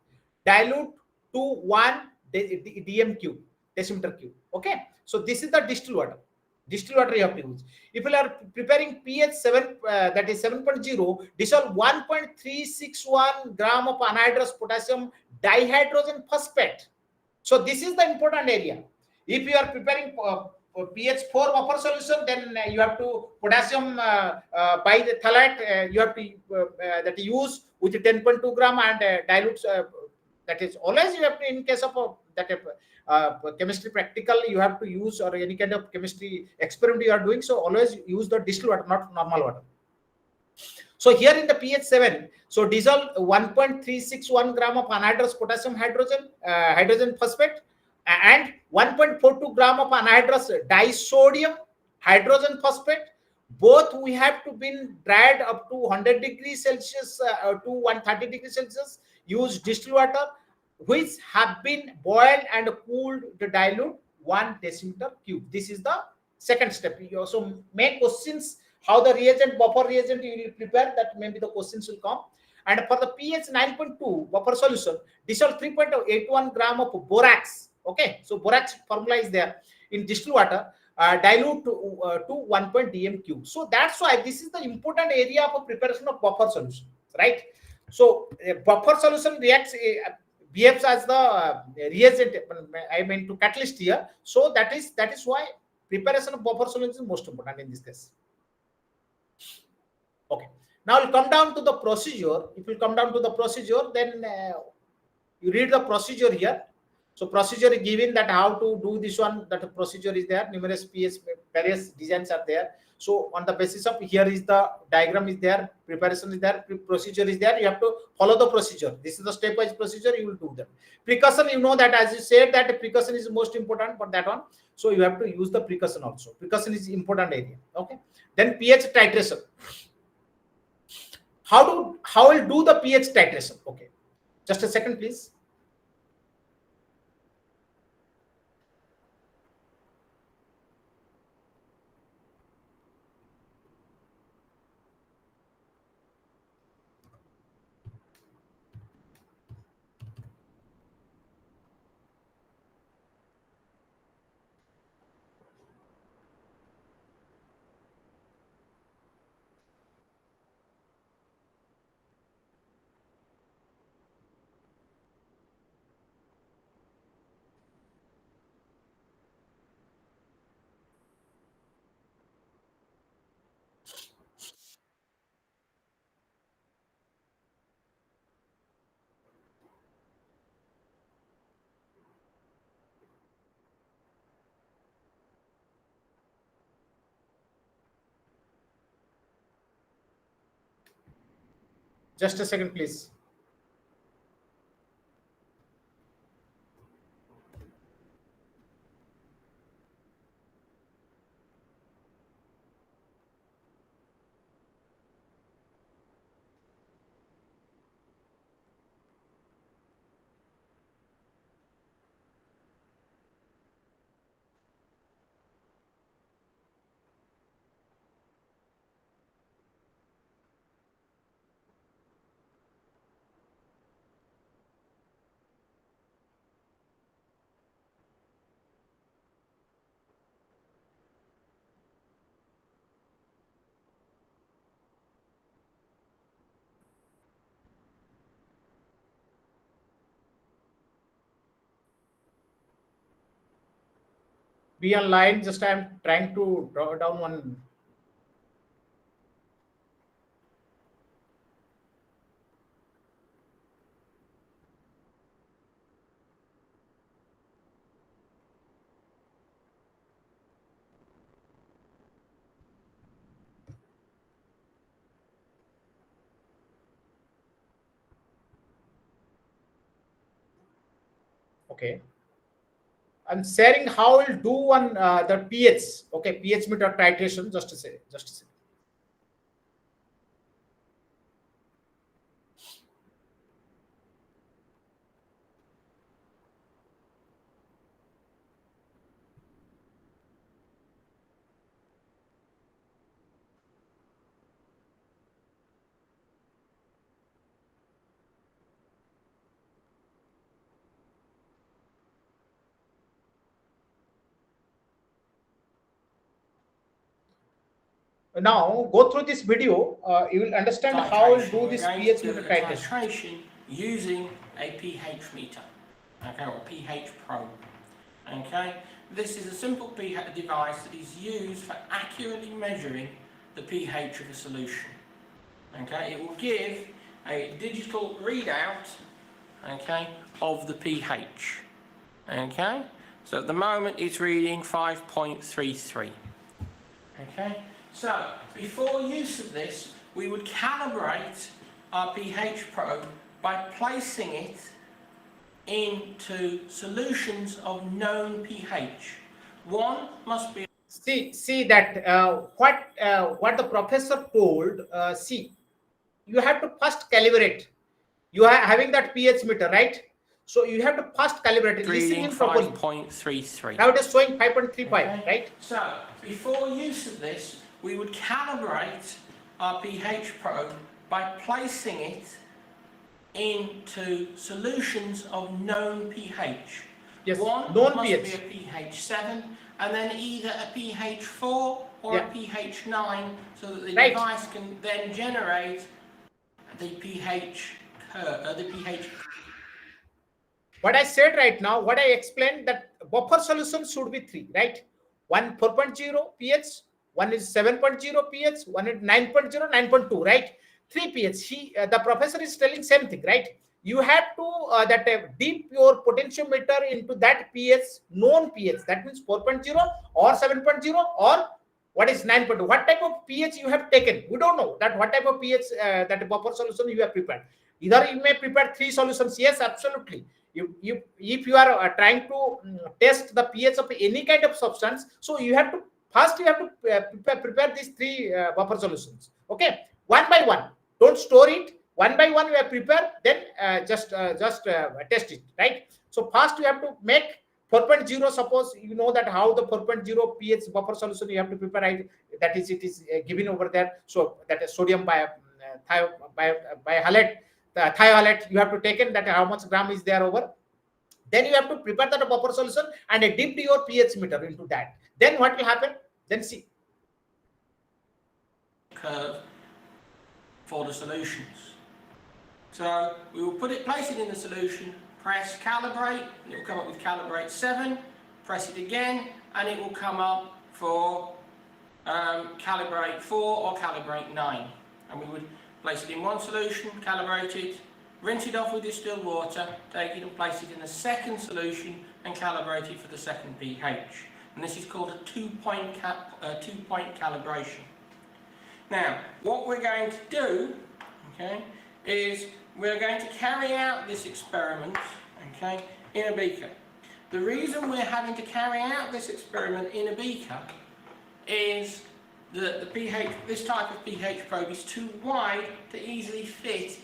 dilute to 1 dm cube, decimeter cube. Okay, so this is the distilled water you have to use. If you are preparing pH 7, that is 7.0, dissolve 1.361 gram of anhydrous potassium dihydrogen phosphate. So this is the important area. If you are preparing pH 4 buffer solution, then you have to potassium bithalate, you have to that use with 10.2 gram and dilute. That is always you have to, in case of chemistry practical, you have to use, or any kind of chemistry experiment you are doing, so always use the distilled water, not normal water. So here in the pH 7, so dissolve 1.361 gram of anhydrous potassium hydrogen phosphate and 1.42 gram of anhydrous disodium hydrogen phosphate. Both we have to be dried up to 100 degrees Celsius to 130 degrees Celsius. Use distilled water which have been boiled and cooled to dilute 1 decimeter cube. This is the second step. You also make questions how the buffer reagent you will prepare, that maybe the questions will come. And for the pH 9.2 buffer solution, dissolve 3.81 gram of borax. Okay, so borax formula is there in distilled water, dilute to 1 dm cube. So that's why this is the important area of preparation of buffer solution, right? So buffer solution behaves as the reagent, I mean to catalyst here. So that is why preparation of buffer solution is most important in this case. Okay, now we'll come down to the procedure. If you come down to the procedure, then you read the procedure here. So procedure is given that how to do this one, that procedure is there, numerous various designs are there. So on the basis of, here is the diagram is there, preparation is there, procedure is there, you have to follow the procedure. This is the stepwise procedure, you will do them. Precaution, you know that as you said that precaution is most important for that one. So you have to use the precaution also. Precaution is important area. Okay. Then pH titration. How will do the pH titration? Okay. Just a second, please. Just a second, please. be online. Just I'm trying to draw down one. Okay. I'm sharing how we'll do one the pH. Okay, pH meter titration. Just to say, just to say. Now go through this video. You will understand how we'll do this pH meter titration. Titration using a pH meter, okay, or pH probe. Okay, this is a simple pH device that is used for accurately measuring the pH of a solution. Okay, it will give a digital readout, okay, of the pH. Okay, so at the moment it's reading 5.33. Okay, so before use of this, we would calibrate our pH probe by placing it into solutions of known pH. One must be. See that what the professor told. See, you have to first calibrate. You are having that pH meter, right? So you have to first calibrate it. Listen Reading in properly. 5.33. Now it is showing 5.35, Okay. right? So before use of this, we would calibrate our pH probe by placing it into solutions of known pH. Yes, One known must pH. be a pH 7 and then either a pH 4 or Yeah. a pH 9, so that the Right. device can then generate the pH curve, the pH. What I said right now, what I explained, that buffer solution should be three, right? One 4.0 pH, one is 7.0 pH, one is 9.0, 9.2, right? Three pH. The professor is telling same thing, right? You have to dip your potentiometer into that pH, known pH. That means 4.0 or 7.0 or what is 9.2. What type of pH you have taken? We don't know that what type of pH that buffer solution you have prepared. Either you may prepare three solutions. Yes, absolutely. If you are trying to test the pH of any kind of substance, so you have to first prepare these three buffer solutions. Okay, one by one. Don't store it. One by one, you have prepare. Then just test it. Right. So first you have to make 4.0. Suppose you know that how the 4.0 pH buffer solution you have to prepare. Right? That is, it is given over there. So that is sodium by halate. The thiolate you have to take in that how much gram is there over. Then you have to prepare that buffer solution and dip your pH meter into that. Then what will happen? Then see. Curve for the solutions. So we will place it in the solution, press calibrate, and it will come up with calibrate 7, press it again, and it will come up for calibrate 4 or calibrate 9. And we would place it in one solution, calibrate it, rinse it off with distilled water, take it and place it in the second solution and calibrate it for the second pH. And this is called a two-point calibration. Now, what we're going to do, okay, is we're going to carry out this experiment, okay, in a beaker. The reason we're having to carry out this experiment in a beaker is that the pH, this type of pH probe is too wide to easily fit.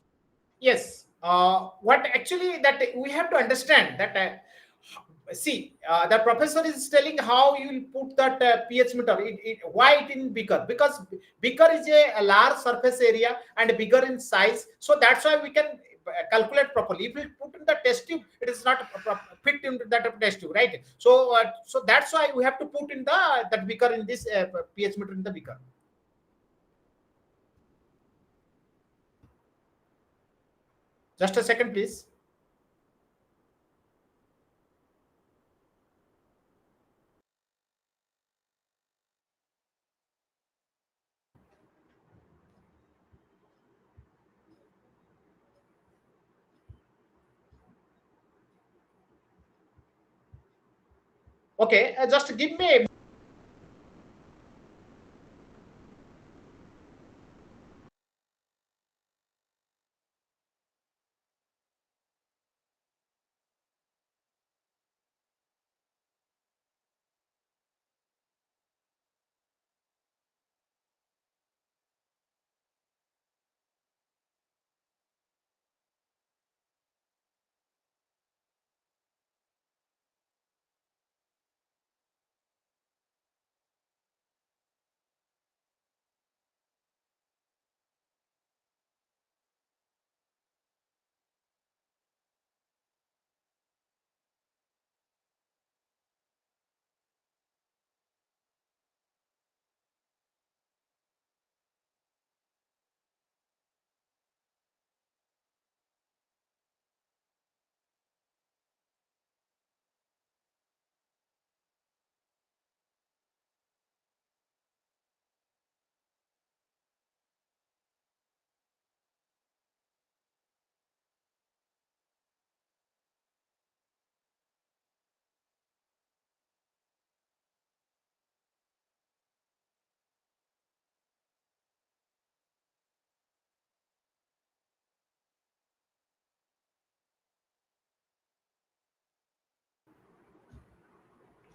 Yes. What actually that we have to understand that see, the professor is telling how you will put that pH meter. Why it in beaker? Because beaker is a large surface area and bigger in size. So that's why we can calculate properly. If we put in the test tube, it is not fit into that test tube, right? So so that's why we have to put in that beaker in this pH meter in the beaker. Just a second, please. Okay, just give me.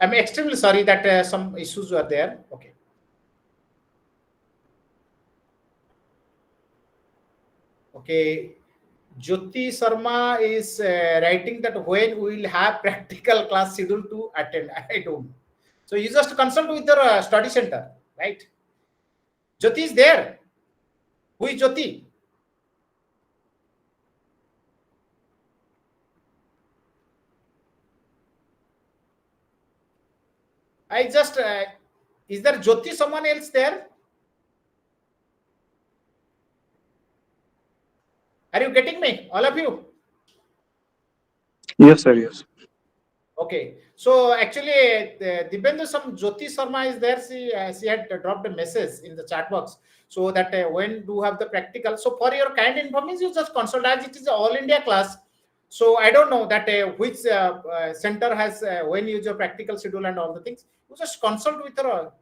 I'm extremely sorry that some issues were there. Okay. Okay. Jyoti Sharma is writing that when we will have practical class schedule to attend. I don't. So you just consult with your study center, right? Jyoti is there. Who is Jyoti? I just is there Jyoti someone else there? Are you getting me, all of you? Yes, sir. Yes. Okay, so actually, Dibendra, some Jyoti Sharma is there. She had dropped a message in the chat box, so that when do have the practical. So for your kind information, you just consult as it is all India class. So I don't know that which center has when use your practical schedule and all the things. You just consult with your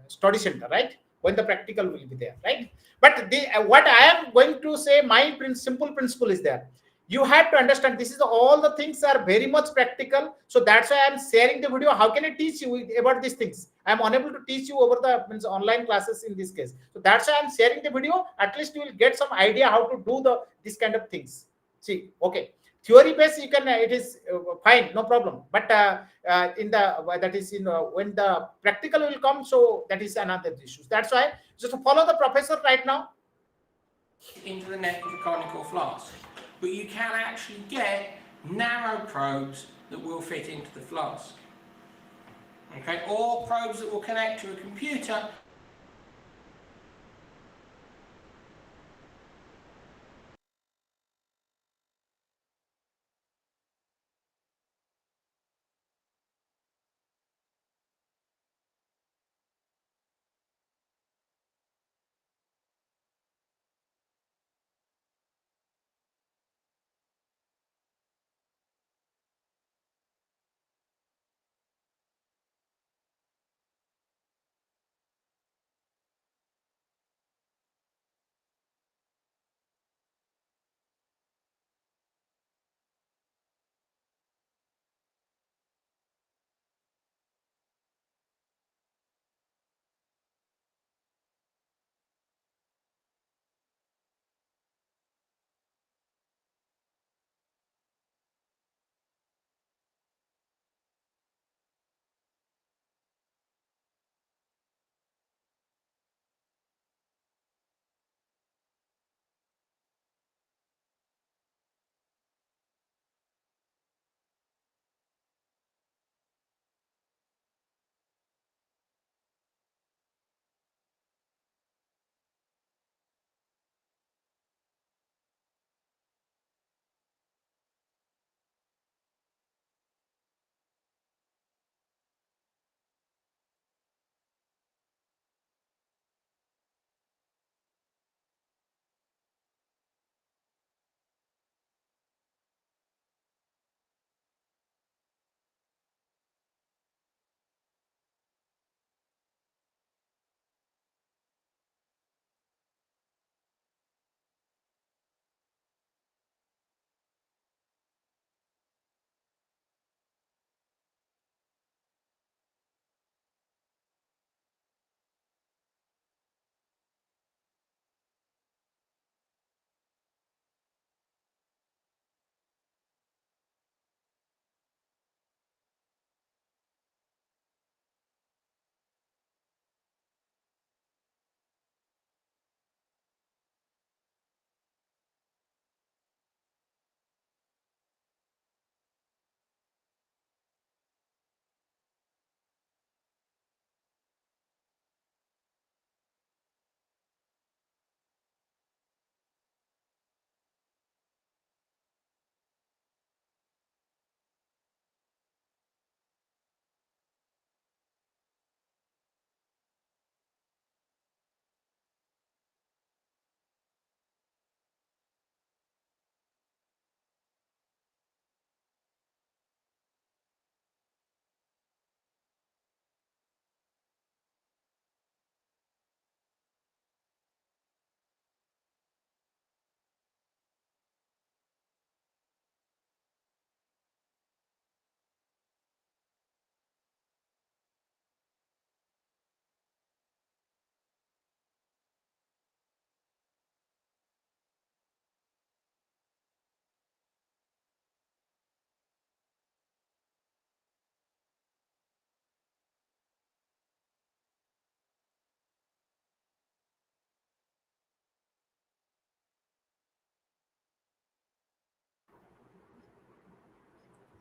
study center, right? When the practical will be there, right? But what I am going to say, my simple principle is there. You have to understand this is all the things are very much practical, so that's why I'm sharing the video. How can I teach you about these things? I'm unable to teach you over the online classes in this case, so that's why I'm sharing the video. At least you will get some idea how to do the this kind of things. See, okay, theory based you can it is fine, no problem, but in the that is when the practical will come, so that is another issue. That's why just follow the professor right now. Into the neck of a conical flask. But you can actually get narrow probes that will fit into the flask. Okay, or probes that will connect to a computer.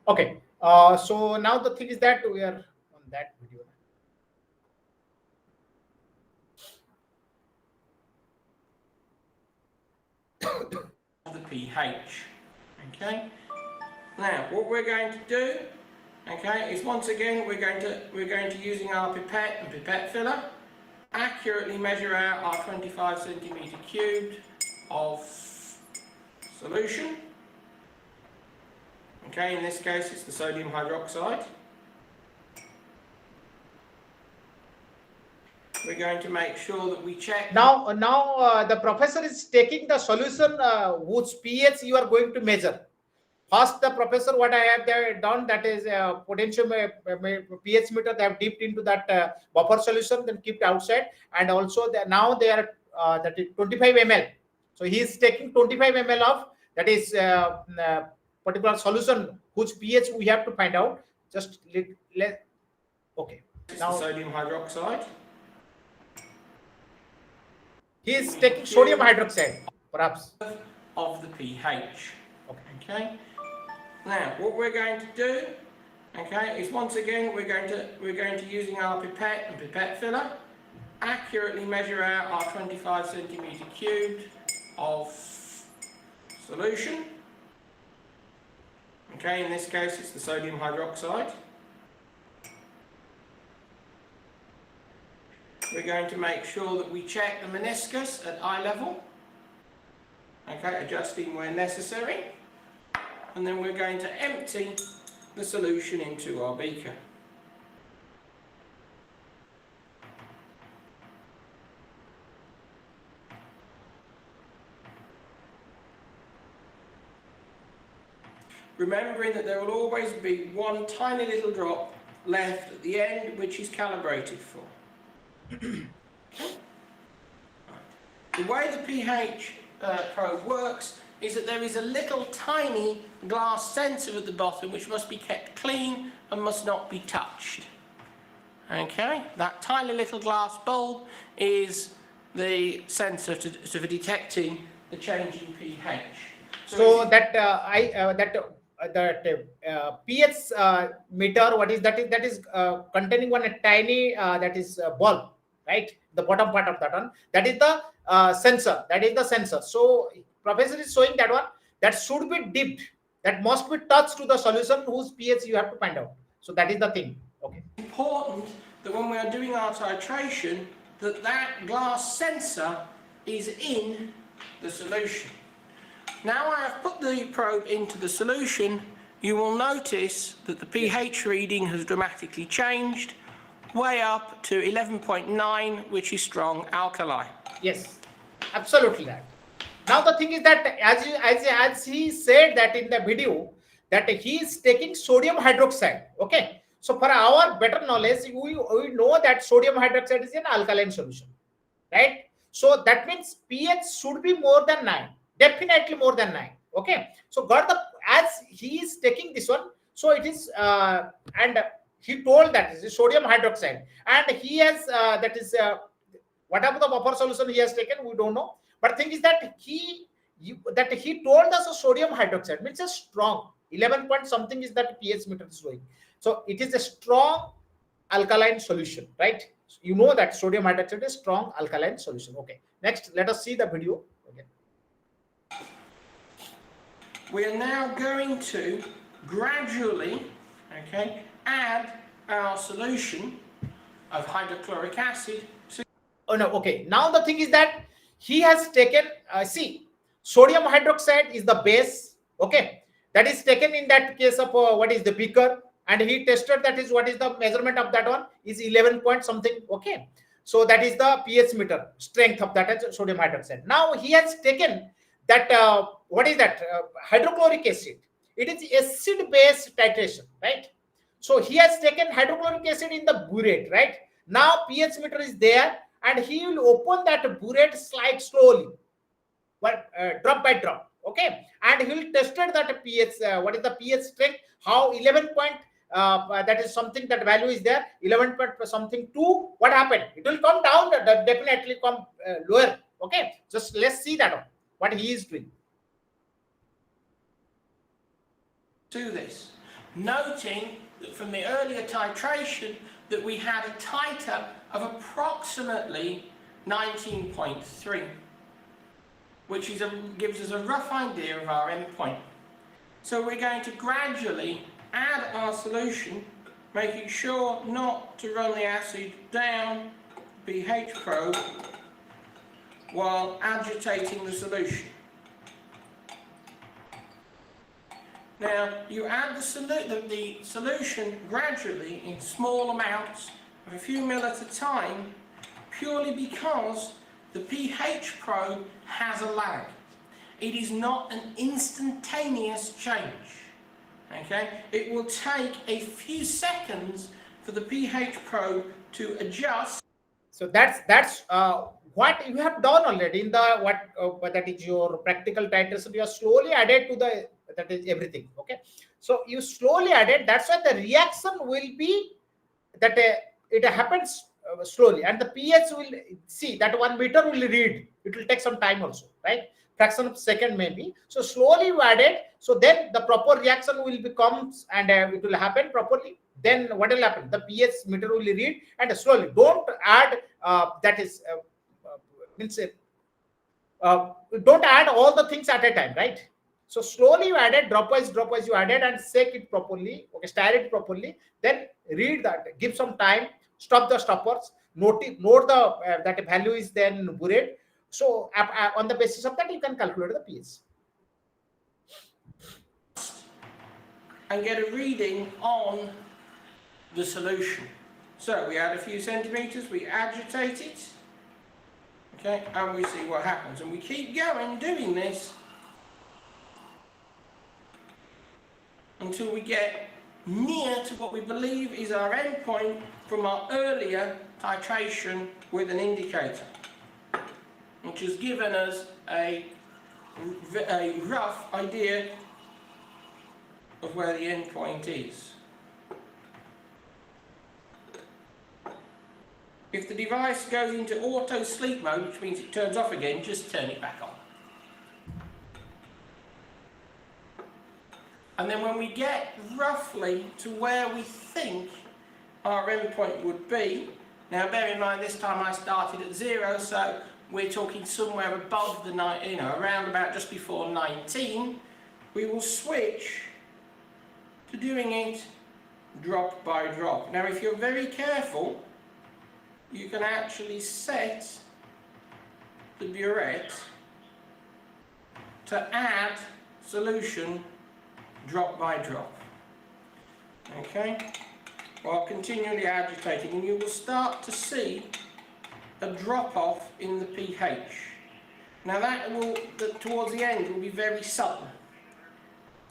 Okay. So now the thing is that we are on that video. The pH. Okay. Now, what we're going to do, okay, is once again we're going to using our pipette and pipette filler, accurately measure out our 25 centimeter cubed of solution. Okay, in this case it's the sodium hydroxide. We're going to make sure that we check. Now the professor is taking the solution whose pH you are going to measure. First, the professor, what I have there done, that is potential pH meter, they have dipped into that buffer solution, then kept outside, and also now they are that is 25 ml. So he is taking 25 ml of that is particular solution whose pH we have to find out. Just let okay. It's Now the sodium hydroxide. He is taking sodium hydroxide, perhaps. Of the pH. Okay. Now, what we're going to do, okay, is once again we're going to using our pipette and pipette filler, accurately measure out our 25 centimeter cubed of solution. Okay, in this case it's the sodium hydroxide. We're going to make sure that we check the meniscus at eye level. Okay, adjusting where necessary. And then we're going to empty the solution into our beaker. Remembering that there will always be one tiny little drop left at the end which is calibrated for. The way the pH probe works is that there is a little tiny glass sensor at the bottom which must be kept clean and must not be touched. Okay, that tiny little glass bulb is the sensor for detecting the change in pH. So that pH meter, what is that? That is containing one tiny that is bulb, right? The bottom part of that one. That is the sensor. That is the sensor. So professor is showing that one. That should be dipped. That must be touched to the solution whose pH you have to find out. So that is the thing. Okay. Important that when we are doing our titration, that glass sensor is in the solution. Now I have put the probe into the solution, you will notice that the pH reading has dramatically changed, way up to 11.9, which is strong alkali. Yes, absolutely right. Now the thing is that as he said that in the video, that he is taking sodium hydroxide. Okay, so for our better knowledge, we know that sodium hydroxide is an alkaline solution, right? So that means pH should be more than 9, definitely more than 9. Okay, so got the, as he is taking this one, so it is and he told that it is sodium hydroxide, and he has that is whatever the buffer solution he has taken, we don't know. But thing is that he told us a sodium hydroxide means a strong 11 point something is that pH meter is showing. So it is a strong alkaline solution, right? You know that sodium hydroxide is strong alkaline solution. Okay. Next, let us see the video. Okay. We are now going to gradually, okay, add our solution of hydrochloric acid. Oh no. Okay. Now the thing is that he has taken, see, sodium hydroxide is the base, okay, that is taken in that case of what is the beaker, and he tested that is what is the measurement of that one is 11 point something, okay. So that is the pH meter strength of that sodium hydroxide. Now he has taken that, what is that, hydrochloric acid. It is acid base titration, right? So he has taken hydrochloric acid in the burette, right? Now pH meter is there, and he will open that burette slide slowly, but drop by drop, okay, and he will tested that pH, what is the pH strength, how 11 point, that is something, that value is there, 11 point something 2, what happened, it will come down, definitely come lower, okay. Just let's see that one, what he is doing. Do this. noting that from the earlier titration that we had a titer of approximately 19.3, which gives us a rough idea of our endpoint. So we're going to gradually add our solution, making sure not to run the acid down pH probe while agitating the solution. Now, you add the solution gradually in small amounts of a few mil at a time, purely because the pH probe has a lag. It is not an instantaneous change. Okay? It will take a few seconds for the pH probe to adjust. So that's what you have done already in the that is your practical titration. You are slowly added to the, that is everything. Okay, so you slowly added. That's why the reaction will be that it happens slowly, and the pH will see that 1 meter will read. It will take some time also, right? Fraction of second maybe. So slowly you add it. So then the proper reaction will become, and it will happen properly. Then what will happen? The pH meter will read, and slowly don't add. That is means don't add all the things at a time, right? So slowly you add it, dropwise you add it, and shake it properly. Okay, stir it properly. Then read that. Give some time. Stop the stoppers. Note the that value is then buried. So on the basis of that, you can calculate the pH. And get a reading on the solution. So we add a few centimeters, we agitate it, okay, and we see what happens. And we keep going doing this until we get near to what we believe is our endpoint from our earlier titration with an indicator, which has given us a rough idea of where the endpoint is. If the device goes into auto sleep mode, which means it turns off again, just turn it back on. And then when we get roughly to where we think our endpoint would be, now bear in mind this time I started at 0, so we're talking somewhere above the, around about just before 19, we will switch to doing it drop by drop. Now if you're very careful, you can actually set the burette to add solution drop by drop, okay, while continually agitating, and you will start to see a drop off in the pH. Now towards the end will be very subtle,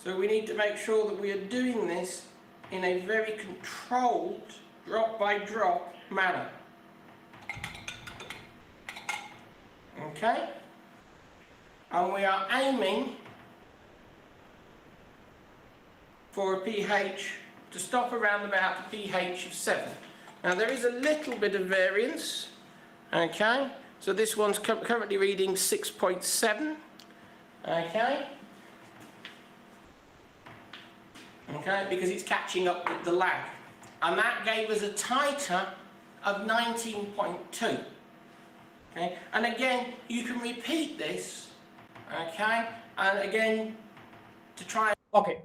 so we need to make sure that we are doing this in a very controlled drop by drop manner. Okay, and we are aiming for a pH to stop around about a pH of 7. Now there is a little bit of variance, okay, so this one's currently reading 6.7, okay, because it's catching up with the lag, and that gave us a titer of 19.2. Okay, and again, you can repeat this, okay, and again, to try. Okay,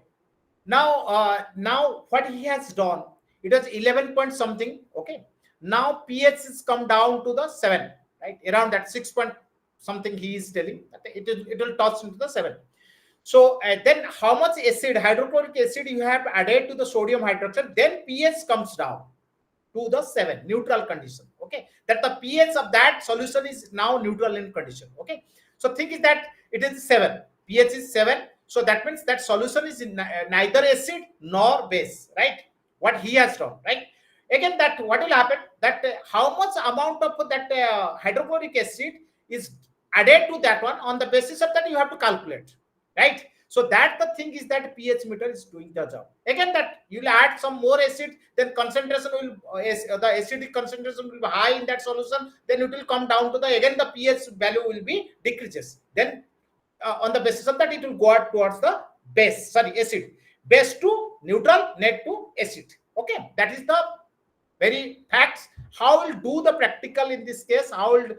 now what he has done, it was 11 point something. Okay, now pH has come down to the 7, right? Around that 6 point something he is telling. It will toss into the 7. So then how much acid, hydrochloric acid you have added to the sodium hydroxide, then pH comes down to the 7, neutral condition. Okay, that the pH of that solution is now neutral in condition. Okay, so think is that it is 7, pH is 7, so that means that solution is neither acid nor base, right? What he has done, right? Again, that what will happen, that how much amount of that hydrochloric acid is added to that one, on the basis of that you have to calculate, right? So that the thing is that pH meter is doing the job. Again, that you will add some more acid, then concentration will, the acidic concentration will be high in that solution, then it will come down to the, again the pH value will be decreases. Then on the basis of that it will go out towards the base, sorry, acid. base to neutral, net to acid. Okay, that is the very facts. How will do the practical in this case? How will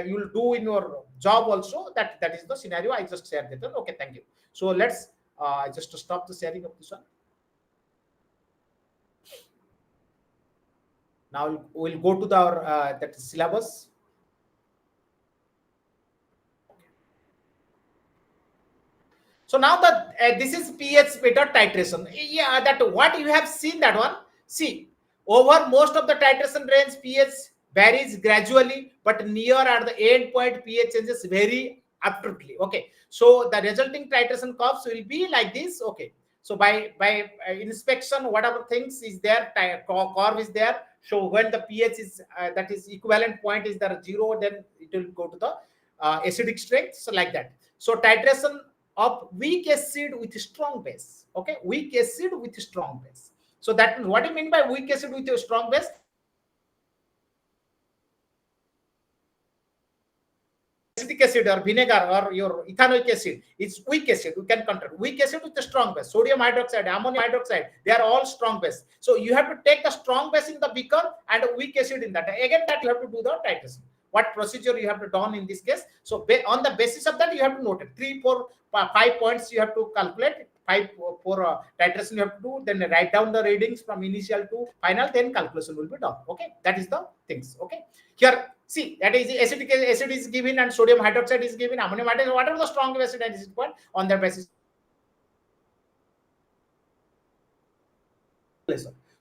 you will do in your job also? That is the scenario I just shared with you. Okay, thank you. So let's just to stop the sharing of this one. Now we'll go to our that syllabus. So now that this is pH meter titration. Yeah, that what you have seen that one. See, over most of the titration range, pH varies gradually, but near at the end point, pH changes very abruptly. Okay, so the resulting titration curves will be like this. Okay, so by inspection, whatever things is there, curve is there. So when the pH is that is equivalent point is there 0, then it will go to the acidic strength. So like that. So titration of weak acid with strong base. Okay, weak acid with strong base. So that what do you mean by weak acid with a strong base? Acetic acid or vinegar or your ethanoic acid, it's weak acid. We can control weak acid with a strong base. Sodium hydroxide, ammonium hydroxide, they are all strong base. So you have to take the strong base in the beaker and a weak acid in that. Again, that you have to do the titration. What procedure you have to done in this case? So on the basis of that, you have to note it. 3, 4, 5 points you have to calculate. 5 for titration you have to do. Then write down the readings from initial to final. Then calculation will be done. Okay, that is the things. Okay, here see that is acetic acid is given and sodium hydroxide is given, ammonium hydroxide, whatever the strong acid and acid point on that basis.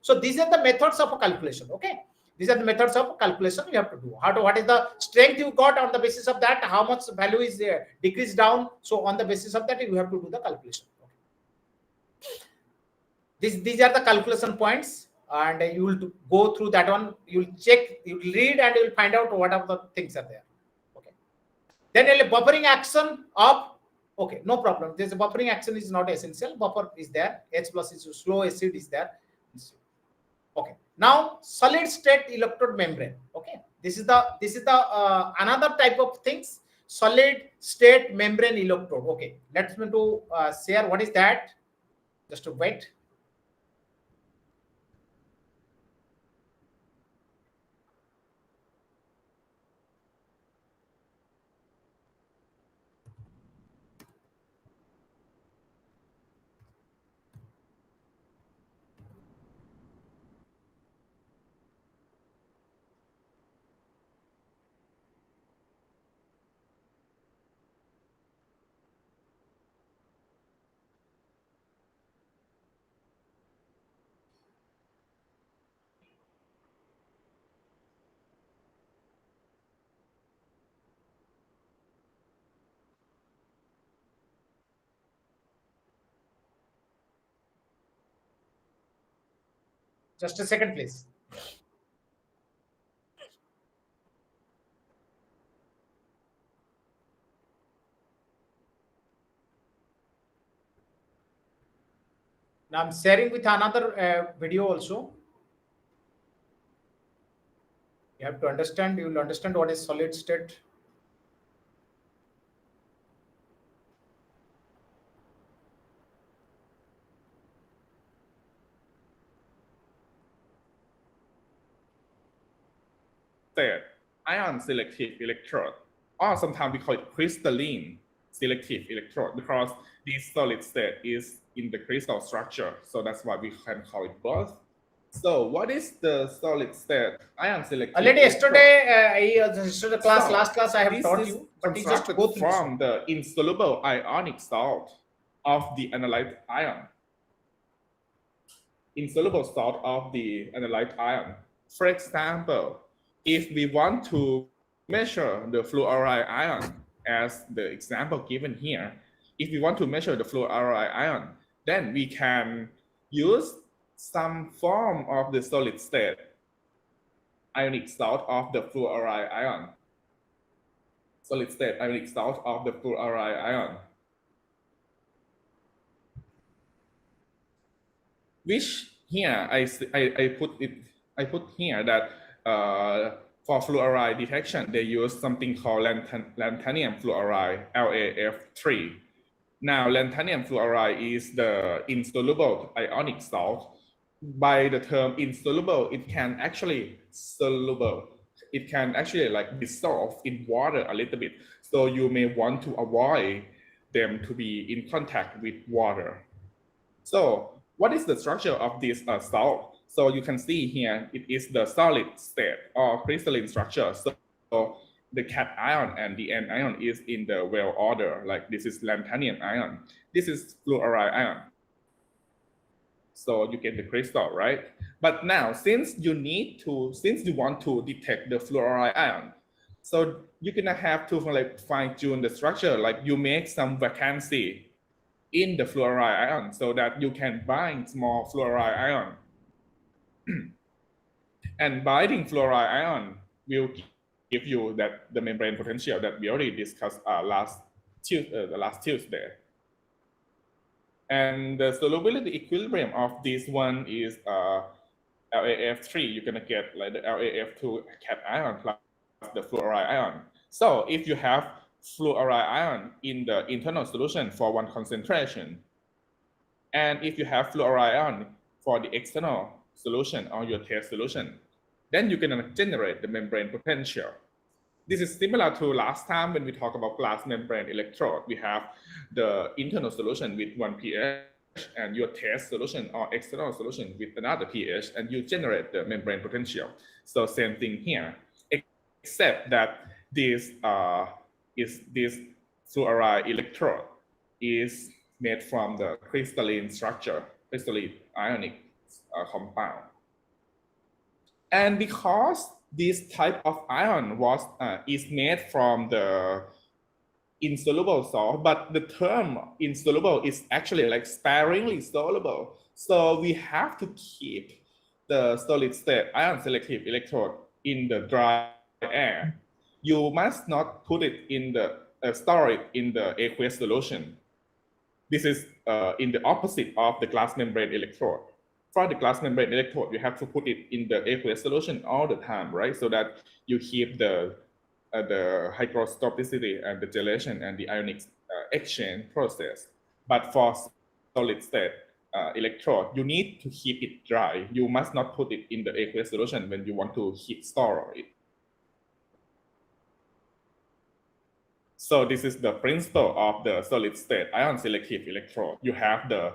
So these are the methods of calculation. Okay. These are the methods of calculation you have to do. What is the strength you got on the basis of that? How much value is decreased down? So on the basis of that, you have to do the calculation. Okay. These are the calculation points, and you will go through that one. You will check, you will read, and you will find out what are the things are there. Okay. Then a buffering action of. Okay, no problem. This buffering action is not essential. Buffer is there. H plus is slow acid is there. Okay. Now solid state electrode membrane. Okay, this is the another type of things. Solid state membrane electrode. Okay, let's me to share what is that. Just to wait. Just a second, please. Now I'm sharing with another video also. You have to understand. You will understand what is solid state. Ion selective electrode, or sometimes we call it crystalline selective electrode, because this solid state is in the crystal structure. So that's why we can call it both. So what is the solid state ion selective? Already yesterday, yesterday class, last class I have taught you, but you just go through from the insoluble ionic salt of the analyte ion. Insoluble salt of the analyte ion. For example, if we want to measure the fluoride ion, as the example given here, if we want to measure the fluoride ion, then we can use some form of the solid state ionic salt of the fluoride ion. Solid state ionic salt of the fluoride ion, which here I put here that for fluoride detection, they use something called lanthanum fluoride, LAF3. Now, lanthanum fluoride is the insoluble ionic salt. By the term insoluble, it can actually soluble. It can actually like dissolve in water a little bit. So you may want to avoid them to be in contact with water. So what is the structure of this salt? So you can see here, it is the solid state or crystalline structure. So the cation and the anion is in the well order, like this is lanthanum ion. This is fluoride ion. So you get the crystal, right? But now, since you want to detect the fluoride ion, so you're gonna have to like fine tune the structure, like you make some vacancy in the fluoride ion so that you can bind small fluoride ion. And binding fluoride ion will give you that the membrane potential that we already discussed last Tuesday. And the solubility equilibrium of this one is LaF3. You're gonna get like the LaF2 cation plus the fluoride ion. So if you have fluoride ion in the internal solution for one concentration, and if you have fluoride ion for the external solution or your test solution, then you can generate the membrane potential. This is similar to last time when we talk about glass membrane electrode. We have the internal solution with one pH and your test solution or external solution with another pH, and you generate the membrane potential. So same thing here, except that this fluoride electrode is made from the crystalline structure, crystalline ionic compound. And because this type of ion is made from the insoluble salt, but the term insoluble is actually like sparingly soluble. So we have to keep the solid state ion selective electrode in the dry air. You must not put it in the store it in the aqueous solution. This is in the opposite of the glass membrane electrode. For the glass membrane electrode, you have to put it in the aqueous solution all the time, right? So that you keep the hygroscopicity and the gelation and the ionic exchange process. But for solid state electrode, you need to keep it dry. You must not put it in the aqueous solution when you want to store it. So this is the principle of the solid state ion selective electrode. You have the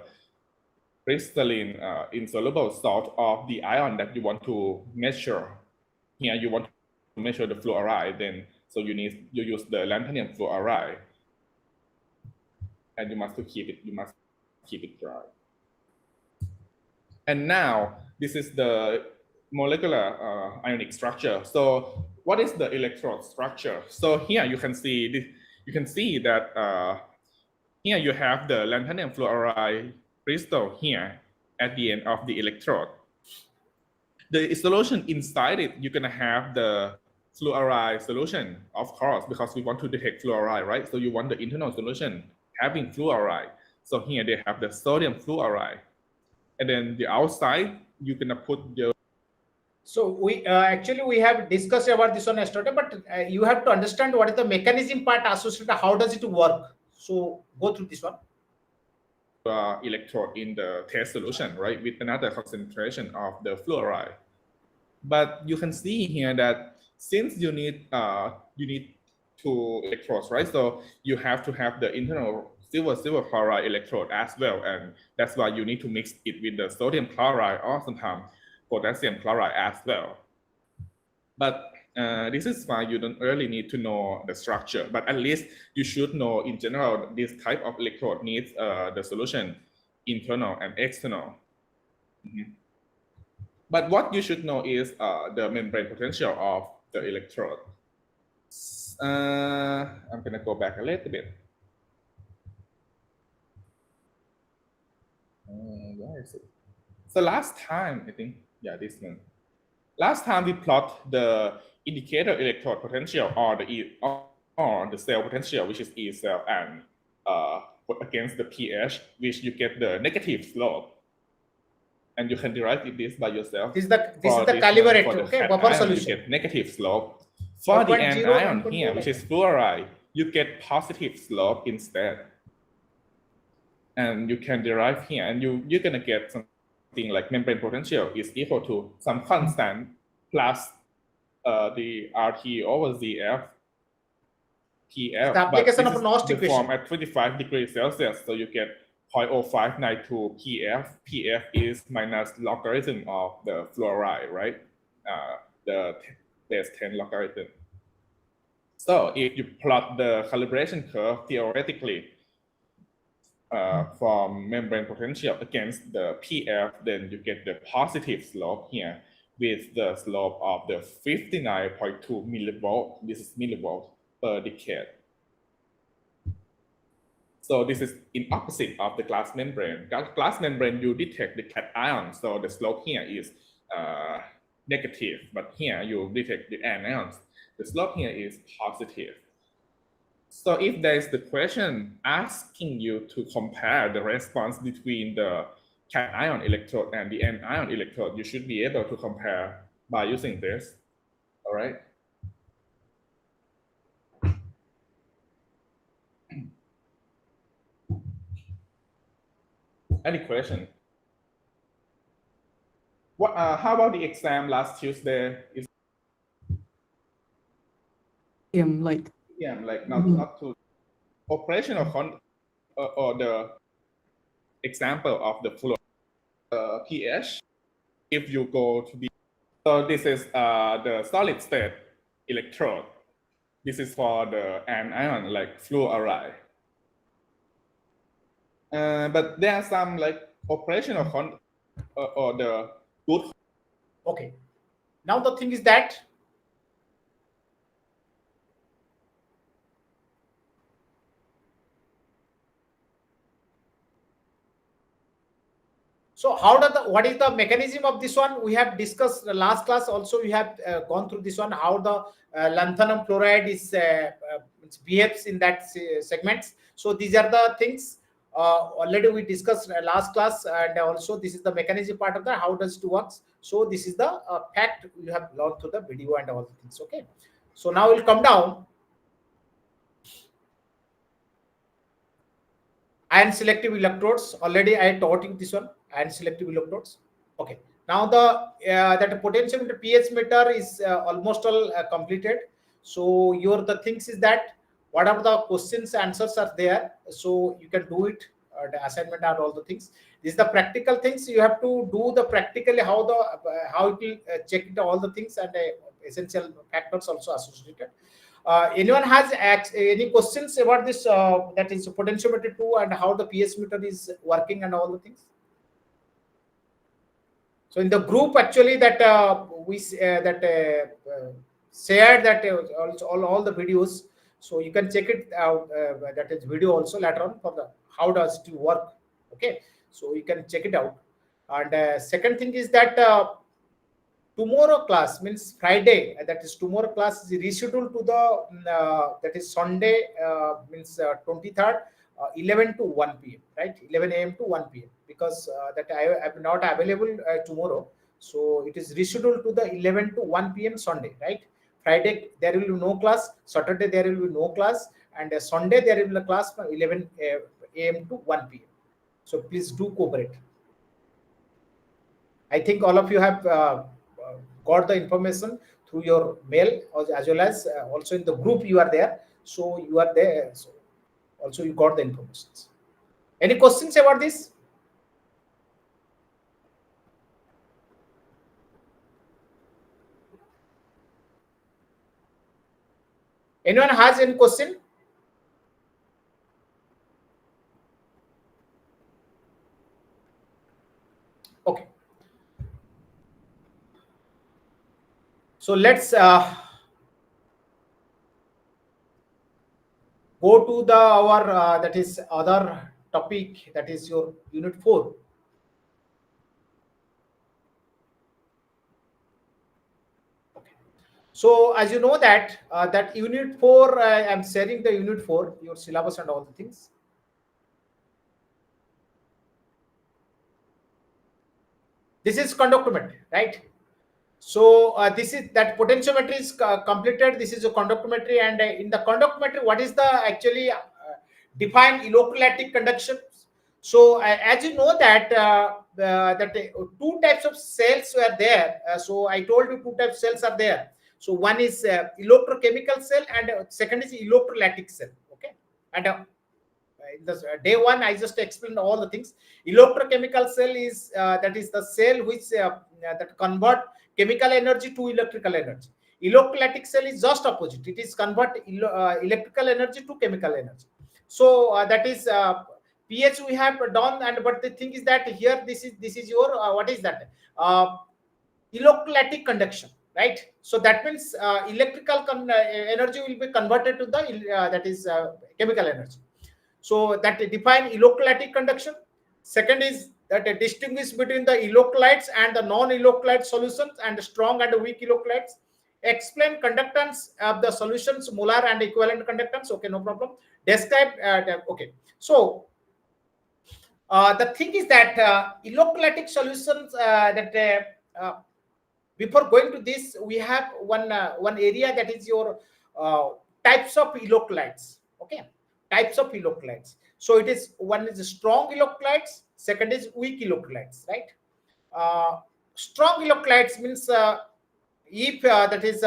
crystalline insoluble salt of the ion that you want to measure. Here you want to measure the fluoride, then so you use the lanthanum fluoride, and you must keep it dry. And now this is the molecular ionic structure. So what is the electrode structure? So here you can see that here you have the lanthanum fluoride crystal here at the end of the electrode. The solution inside it, you're gonna have the fluoride solution, of course, because we want to detect fluoride, right? So you want the internal solution having fluoride. So here they have the sodium fluoride. And then the outside, you're gonna put the... So we actually we have discussed about this one yesterday, but you have to understand what is the mechanism part associated, how does it work? So go through this one. Electrode in the test solution, right, with another concentration of the fluoride. But you can see here that since you need two electrodes, right? So you have to have the internal silver chloride electrode as well, and that's why you need to mix it with the sodium chloride or sometimes potassium chloride as well. But this is why you don't really need to know the structure, but at least you should know in general this type of electrode needs the solution internal and external. But what you should know is the membrane potential of the electrode. I'm gonna go back a little bit. Where is it? So last time, I think, yeah, this one. Last time we plot the indicator electrode potential or the cell potential, which is E cell, and against the pH, which you get the negative slope. And you can derive this by yourself. This is the calibrated, okay, buffer cation, solution. You get negative slope. For the anion here, which is fluoride, you get positive slope instead. and you can derive here, and you're gonna get something like membrane potential is equal to some constant plus the RT over ZF PF, The application but of this Nost is the form equation. at 25 degrees Celsius, so you get 0.0592 PF. PF is minus logarithm of the fluoride, right? The base 10 logarithm. So if you plot the calibration curve theoretically from membrane potential against the PF, then you get the positive slope here with the slope of the 59.2 millivolt. This is millivolt per decade. So this is in opposite of the glass membrane. Glass membrane, you detect the cation, so the slope here is negative, but here you detect the anions. The slope here is positive. So if there is the question asking you to compare the response between the cation electrode and the anion electrode, you should be able to compare by using this. All right. Any question? What? How about the exam last Tuesday? Is Like not to operational or the example of the flow pH. If you go to the, so this is the solid state electrode. This is for the anion like fluoride. But there are some like operational or the good. Okay. Now the thing is that so how does what is the mechanism of this one? We have discussed the last class. Also, we have gone through this one. How the lanthanum fluoride is behaves in that segments. So these are the things already we discussed last class, and also this is the mechanism part of that. How does it works? So this is the fact you have learned through the video and all the things. Okay. So now we'll come down. Ion selective electrodes. Already I taught you this one. Ion selective electrodes. Okay. Now the that potentiometer pH meter is almost all completed. So your the things is that whatever the questions answers are there, so you can do it. The assignment and all the things. This is the practical things you have to do the practically how the how it will check it all the things and essential factors also associated. Anyone has any questions about this that is potentiometer 2 and how the pH meter is working and all the things? So in the group actually that we shared that all the videos, so you can check it out. That is video also later on for the how does it work. Okay, so you can check it out. And second thing is that tomorrow class means Friday. That is tomorrow class is rescheduled to the that is Sunday means 23rd. 11 to 1 p.m. right, 11 a.m. to 1 p.m. because that I am not available tomorrow, so it is rescheduled to the 11 to 1 p.m. Sunday, right? Friday there will be no class, Saturday there will be no class, and Sunday there will be a class from 11 a.m. to 1 p.m. So please do cooperate. I think all of you have got the information through your mail as well as also in the group you are there, so you are there. So also you got the information. Any questions about this? Anyone has any question? Okay. So let's go to the our that is other topic, that is your unit 4. Okay. So as you know that that unit 4, I am sharing the unit 4, your syllabus and all the things. This is conductometry, right? So this is that potentiometry is completed. This is a conductometry, and in the conductometry, what is the actually defined electrolytic conduction? So as you know that two types of cells were there. So I told you two types of cells are there. So one is electrochemical cell and second is electrolytic cell. Okay, and in the day one I just explained all the things. Electrochemical cell is that is the cell which that convert chemical energy to electrical energy. Electrolytic cell is just opposite. It is convert electrical energy to chemical energy. So that is pH we have done, and but the thing is that here this is your what is that electrolytic conduction, right? So that means electrical energy will be converted to the that is chemical energy. So that define electrolytic conduction. Second is that distinguish between the electrolytes and the non-electrolyte solutions and strong and weak electrolytes. Explain conductance of the solutions, molar and equivalent conductance. Okay, no problem. Describe. Okay, so the thing is that electrolytic solutions before going to this, we have one area that is your types of electrolytes. Okay, types of electrolytes. So it is one is strong electrolytes, second is weak electrolytes, right? Strong electrolytes means if that is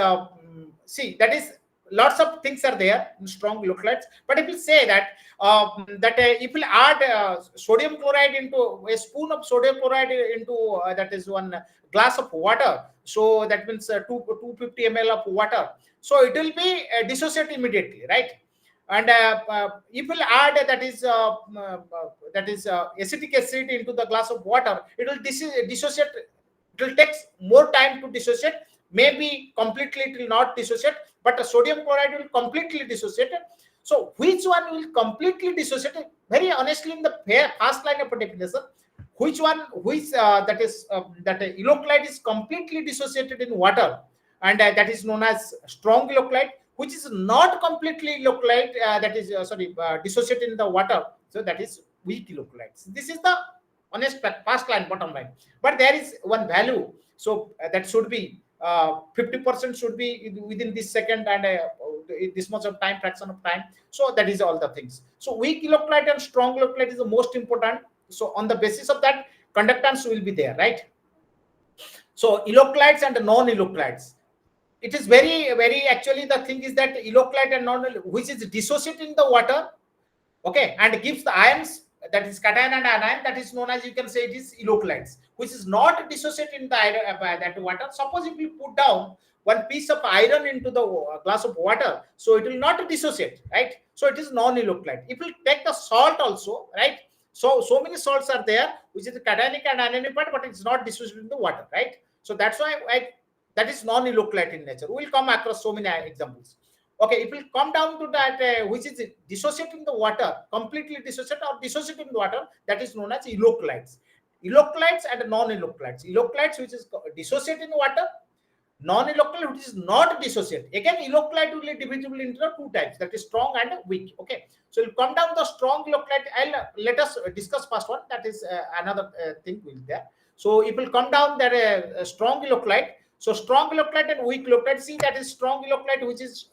see that is lots of things are there in strong electrolytes, but if you say that if you add sodium chloride into a spoon of sodium chloride into that is one glass of water, so that means 250 ml of water, so it will be dissociate immediately, right? And if you add that is acetic acid into the glass of water, it will dissociate. It will take more time to dissociate. Maybe completely it will not dissociate, but the sodium chloride will completely dissociate. So which one will completely dissociate? Very honestly, in the first line of definition, which that electrolyte is completely dissociated in water, and that is known as strong electrolyte. Which is not completely electrolyte, that is dissociated in the water, so that is weak electrolytes. This is the honest first line, bottom line. But there is one value, so that should be 50% should be within this second, and this much of time, fraction of time. So that is all the things. So weak electrolyte and strong electrolyte is the most important. So on the basis of that, conductance will be there, right? So electrolytes and non-electrolytes. It is very actually the thing is that electrolyte and non, which is dissociating the water, okay, and gives the ions, that is cation and anion, that is known as, you can say it is electrolytes, which is not dissociating the that water. Suppose if you put down one piece of iron into the glass of water, so it will not dissociate, right? So it is non-electrolyte. If you take the salt also, right? So many salts are there, which is the cationic and anionic part, but it's not dissociating the water, right? So that's why that is non-electrolyte in nature. We will come across so many examples. Okay, it will come down to that which is dissociating the water, completely dissociate or dissociating the water, that is known as electrolytes. Electrolytes and non-electrolytes. Electrolytes which is dissociating water, non-electrolyte which is not dissociate. Again, electrolyte will be divisible into two types, that is strong and weak. Okay, so we'll come down to the strong electrolyte. Let us discuss first one, that is another thing will there. So it will come down that strong electrolyte. So strong electrolyte and weak electrolyte. See, that is strong electrolyte, which is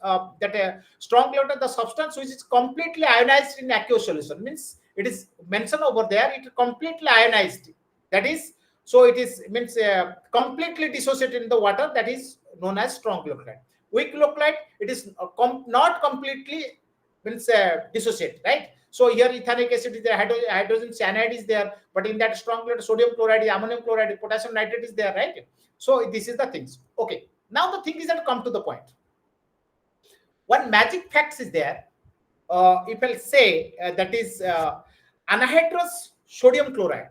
strong electrolyte, the substance which is completely ionized in aqueous solution. Means it is mentioned over there. It is completely ionized. That is, so it is means completely dissociated in the water. That is known as strong electrolyte. Weak electrolyte, it is not completely means dissociate, right? So here ethanic acid is there, hydrogen cyanide is there, but in that strong electrolyte, sodium chloride, ammonium chloride, potassium nitrate is there, right? So this is the things. Okay, now the thing is that come to the point. One magic fact is there. If I'll say that is anhydrous sodium chloride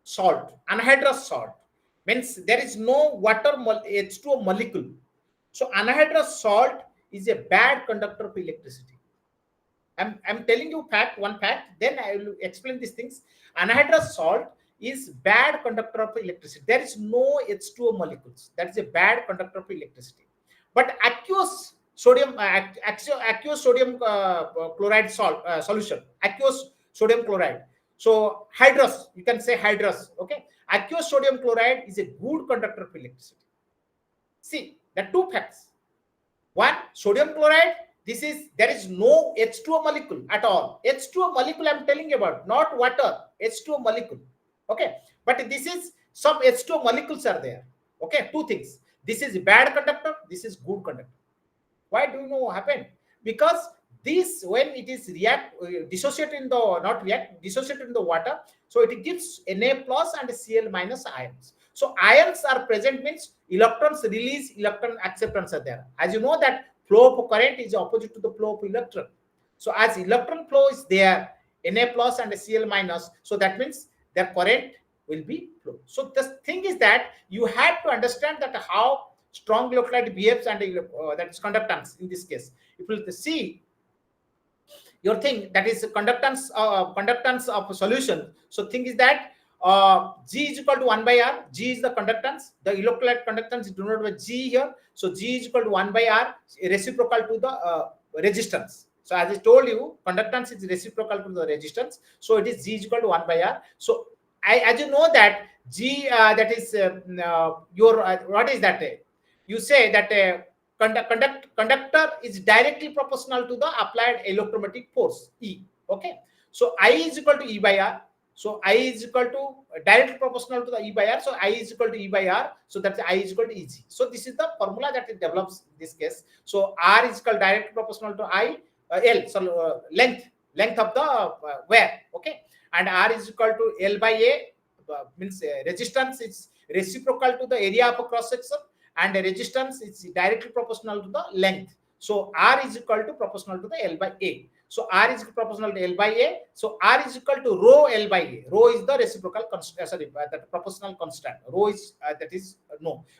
salt, anhydrous salt means there is no water H2O molecule. So anhydrous salt is a bad conductor of electricity. I'm telling you one fact, then I will explain these things. Anhydrous salt is bad conductor of electricity. There is no H2O molecules. That is a bad conductor of electricity. But aqueous sodium chloride salt solution, aqueous sodium chloride. So hydrous, you can say hydrous. Okay, aqueous sodium chloride is a good conductor of electricity. See, there are two facts. One, sodium chloride there is no H2O molecule at all. H2O molecule I'm telling you about, not water, H2O molecule. Okay, but this is some H2O molecules are there. Okay, two things. This is bad conductor, this is good conductor. Why do you know what happened? Because this, when it is dissociated in the water, so it gives Na plus and Cl minus ions. So ions are present means electrons release, electron acceptance are there. As you know that flow of current is opposite to the flow of electron. So as electron flow is there, Na plus and Cl minus, so that means the current will be flow. So the thing is that you have to understand that how strong electrolyte behaves and that is conductance in this case. If you see your thing, that is conductance of a solution. So thing is that G is equal to 1 by R. G is the conductance. The electrolyte conductance is denoted by G here. So G is equal to 1 by R, reciprocal to the resistance. So as I told you, conductance is reciprocal to the resistance. So it is G is equal to 1 by R. So as you know that G, that is what is that? You say that conductor is directly proportional to the applied electromagnetic force E. Okay, so I is equal to E by R. So I is equal to directly proportional to the E by R. So I is equal to E by R. So that's I is equal to Eg. So this is the formula that it develops in this case. So R is equal directly proportional to I L. So length of the wire. Okay, and R is equal to L by A. Means resistance is reciprocal to the area of a cross section, and resistance is directly proportional to the length. So R is equal to proportional to the L by A. So R is proportional to L by A. So R is equal to rho L by A. Rho is the reciprocal constant, that proportional constant. Rho is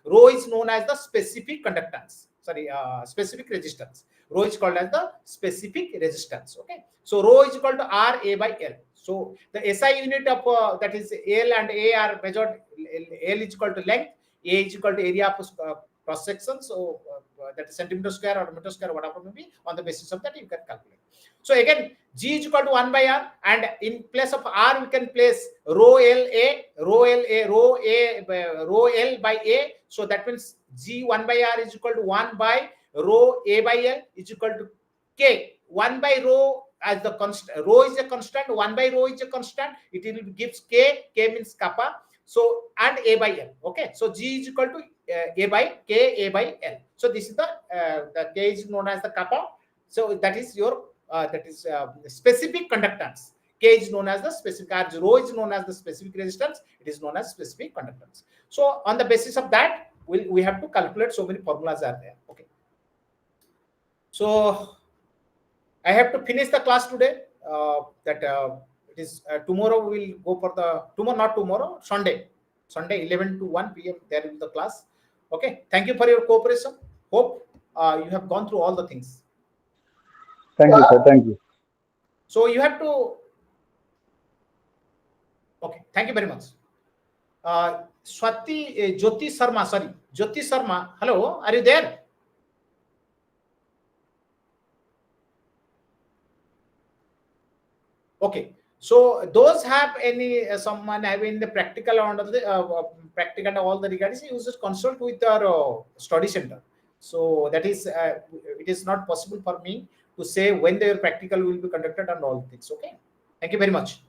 Rho is known as the specific conductance. Specific resistance. Rho is called as the specific resistance. Okay. So rho is equal to R A by L. So the SI unit of that is L and A are measured. L is equal to length. A is equal to area of cross section. So that is centimeter square or meter square, whatever may be. On the basis of that, you can calculate. So again, G is equal to 1 by R, and in place of R, we can place rho L by A. So that means G 1 by R is equal to 1 by rho A by L is equal to K. 1 by rho as the constant. Rho is a constant. 1 by rho is a constant. It will gives K. K means kappa. So and A by L. Okay. So G is equal to A by K, A by L. So this is the K is known as the kappa. So that is your specific conductance. K is known as the specific, as rho is known as the specific resistance. It is known as specific conductance. So on the basis of that, we have to calculate so many formulas are there. Okay. So I have to finish the class today. It is tomorrow we will go for the Sunday 11 to 1 p.m. there will be the class. Okay. Thank you for your cooperation. Hope you have gone through all the things. Thank you, sir. Thank you. So you have to. Okay. Thank you very much. Jyoti Sharma. Hello. Are you there? Okay. So those have any someone having the practical on the practical and all the regards, you just consult with our study center. So that is it is not possible for me to say when their practical will be conducted and all things. Okay. Thank you very much.